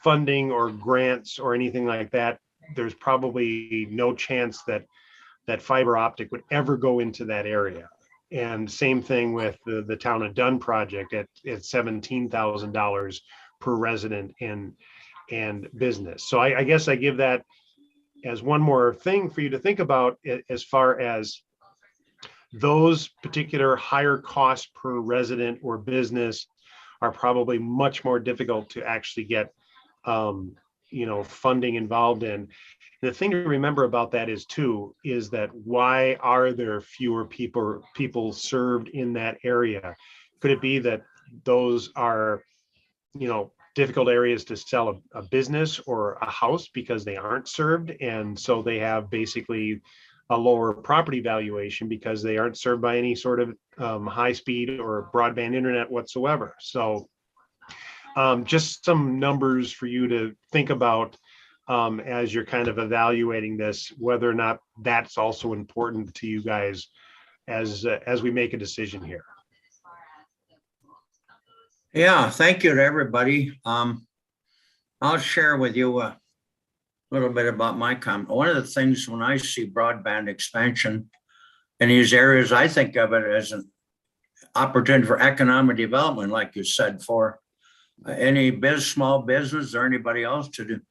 B: funding or grants or anything like that, there's probably no chance that fiber optic would ever go into that area. And same thing with the Town of Dunn project at $17,000 per resident and business. So I guess I give that as one more thing for you to think about as far as those particular higher costs per resident or business are probably much more difficult to actually get funding involved in. The thing to remember about that is that why are there fewer people served in that area? Could it be that those are difficult areas to sell a business or a house because they aren't served, and so they have basically a lower property valuation because they aren't served by any sort of high speed or broadband internet whatsoever? So just some numbers for you to think about as you're kind of evaluating this, whether or not that's also important to you guys as we make a decision here.
A: Yeah, thank you to everybody. I'll share with you a little bit about my comment. One of the things when I see broadband expansion in these areas, I think of it as an opportunity for economic development, like you said, for any small business or anybody else to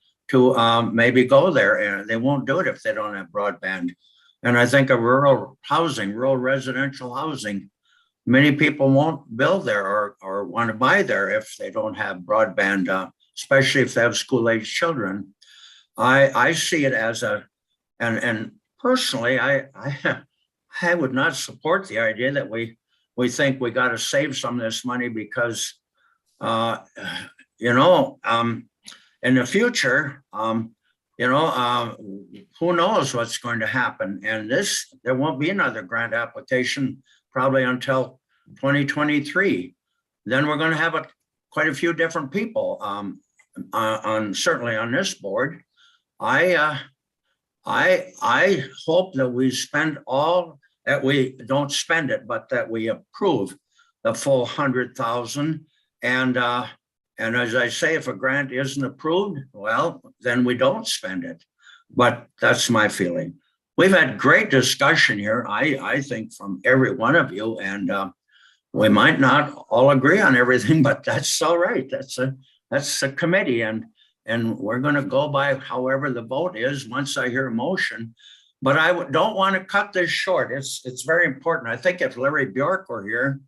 A: maybe go there, and they won't do it if they don't have broadband. And I think of rural residential housing. Many people won't build there or want to buy there if they don't have broadband, especially if they have school-age children. I see it as and personally, I would not support the idea that we think we got to save some of this money because, in the future, who knows what's going to happen? And there won't be another grant application probably until 2023. Then we're going to have quite a few different people certainly on this board. I hope that we spend that we don't spend it, but that we approve the full 100,000. And as I say, if a grant isn't approved, well, then we don't spend it. But that's my feeling. We've had great discussion here, I think, from every one of you, and we might not all agree on everything, but that's all right. That's a committee, and we're going to go by however the vote is once I hear a motion. But I don't want to cut this short. It's very important. I think if Larry Bjork were here,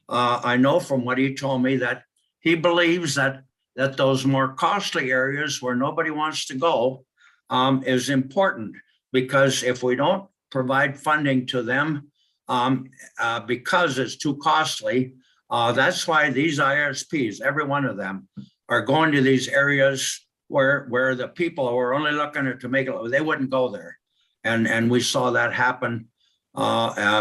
A: I know from what he told me that he believes that those more costly areas where nobody wants to go is important, because if we don't provide funding to them because it's too costly, that's why these ISPs, every one of them, are going to these areas where the people were only looking to make it, they wouldn't go there. And we saw that happen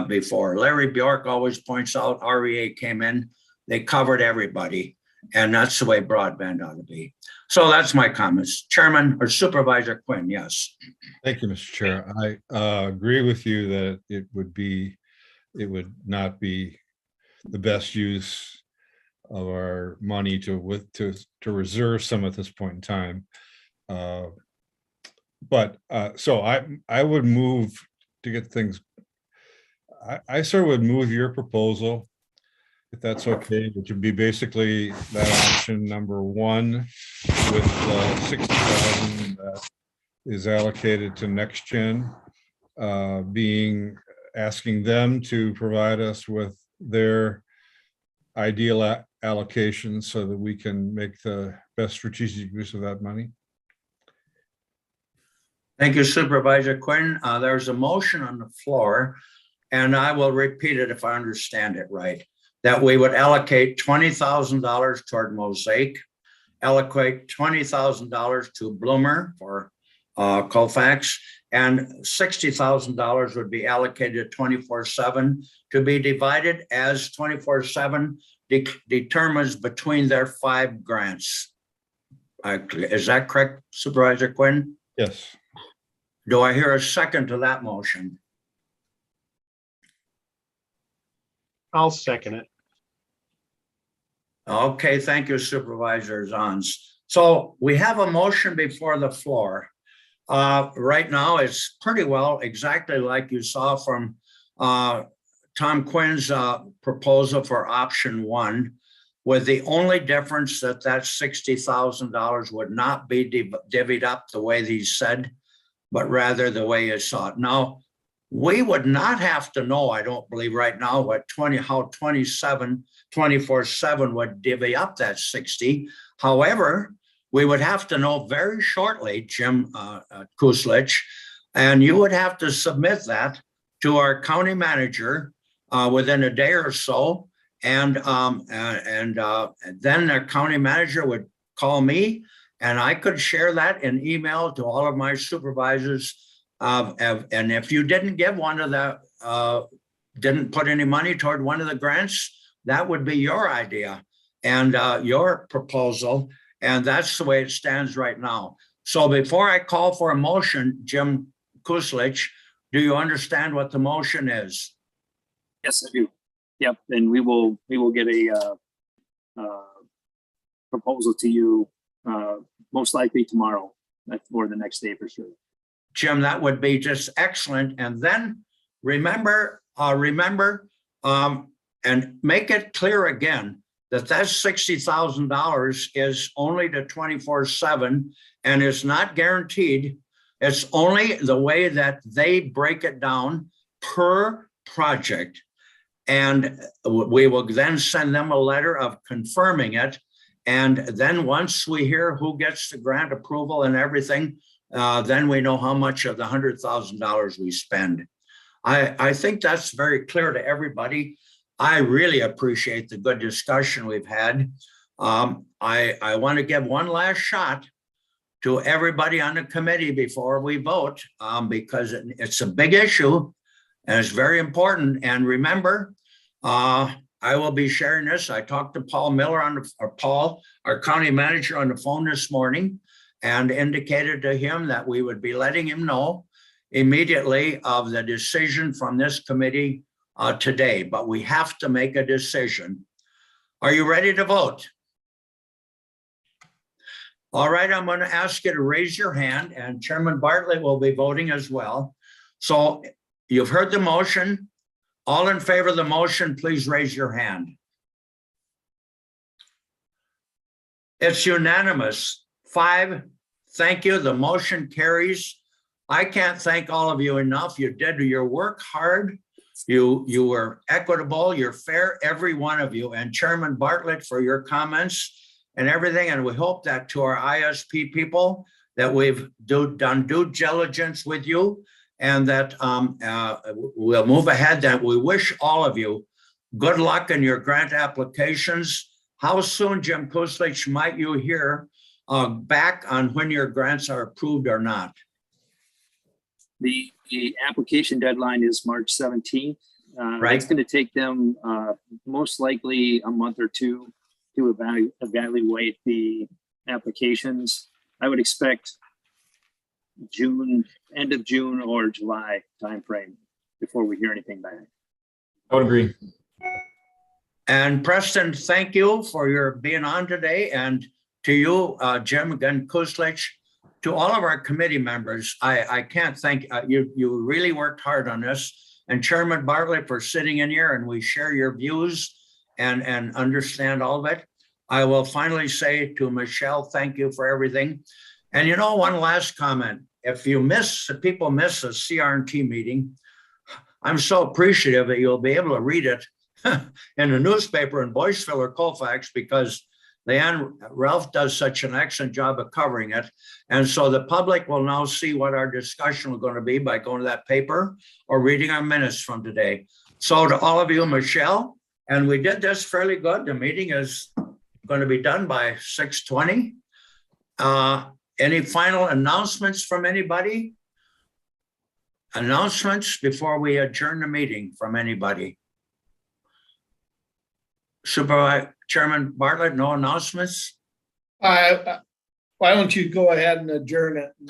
A: before. Larry Bjork always points out REA came in, they covered everybody. And that's the way broadband ought to be. So that's my comments. Chairman or Supervisor Quinn, yes.
I: Thank you, Mr. Chair. I agree with you that it would not be the best use of our money to reserve some at this point in time. So I would move to get things. I sort of would move your proposal, if that's okay, which would be basically that option number one with 60,000 that is allocated to Next Gen, asking them to provide us with their ideal allocation so that we can make the best strategic use of that money.
A: Thank you, Supervisor Quinn. There's a motion on the floor, and I will repeat it if I understand it right, that we would allocate $20,000 toward Mosaic, allocate $20,000 to Bloomer for Colfax, and $60,000 would be allocated 24/7 to be divided as 24/7 determines between their 5 grants. Is that correct, Supervisor Quinn?
I: Yes.
A: Do I hear a second to that motion?
B: I'll second it.
A: Okay, thank you, Supervisor Zons. So we have a motion before the floor. Right now, it's pretty well exactly like you saw from Tom Quinn's proposal for option 1, with the only difference that $60,000 would not be divvied up the way he said, but rather the way he saw it. Now, we would not have to know, I don't believe right now, how 24/7 would divvy up that 60. However, we would have to know very shortly, Jim Kuslich, and you would have to submit that to our county manager within a day or so. And then the county manager would call me, and I could share that in email to all of my supervisors. And if you didn't give one of the, didn't put any money toward one of the grants, that would be your idea and your proposal. And that's the way it stands right now. So before I call for a motion, Jim Kuslich, do you understand what the motion is?
K: Yes, I do. Yep, and we will get a proposal to you most likely tomorrow or the next day for sure.
A: Jim, that would be just excellent. And then remember, and make it clear again that $60,000 is only to 24/7 and is not guaranteed. It's only the way that they break it down per project. And we will then send them a letter of confirming it. And then once we hear who gets the grant approval and everything, then we know how much of the $100,000 we spend. I think that's very clear to everybody. I really appreciate the good discussion we've had. I want to give one last shot to everybody on the committee before we vote, because it's a big issue and it's very important. And remember, I will be sharing this. I talked to Paul Miller Paul, our county manager, on the phone this morning, and indicated to him that we would be letting him know immediately of the decision from this committee today, but we have to make a decision. Are you ready to vote? All right, I'm going to ask you to raise your hand, and Chairman Bartlett will be voting as well. So you've heard the motion. All in favor of the motion, please raise your hand. It's unanimous. 5. Thank you. The motion carries. I can't thank all of you enough. You did your work hard. You were equitable. You're fair, every one of you. And Chairman Bartlett, for your comments and everything. And we hope that to our ISP people that we've done due diligence with you, and that we'll move ahead. That we wish all of you good luck in your grant applications. how soon, Jim Kuslich, might you hear back on when your grants are approved or not?
K: The application deadline is March 17th.
A: Right.
K: It's going to take them most likely a month or two to evaluate the applications. I would expect June, end of June or July timeframe before we hear anything back.
J: I would agree.
A: And Preston, thank you for your being on today. And to you, Jim, again, Kuslich, to all of our committee members, I can't thank you. You really worked hard on this. And Chairman Bartlett for sitting in here, and we share your views and understand all of it. I will finally say to Michelle, thank you for everything. And you know, one last comment. If people miss a CRT meeting, I'm so appreciative that you'll be able to read it in the newspaper in Boyceville or Colfax, because Ralph does such an excellent job of covering it. And so the public will now see what our discussion is going to be by going to that paper or reading our minutes from today. So to all of you, Michelle, and we did this fairly good. The meeting is going to be done by 6:20. Any final announcements from anybody? Announcements before we adjourn the meeting from anybody? Supervisor Chairman Bartlett, no announcements?
C: Why don't you go ahead and adjourn it, and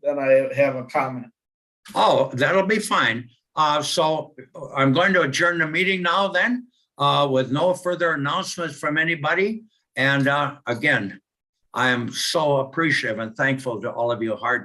C: then I have a comment.
A: Oh, that'll be fine. So I'm going to adjourn the meeting now then, with no further announcements from anybody. And again, I am so appreciative and thankful to all of you hard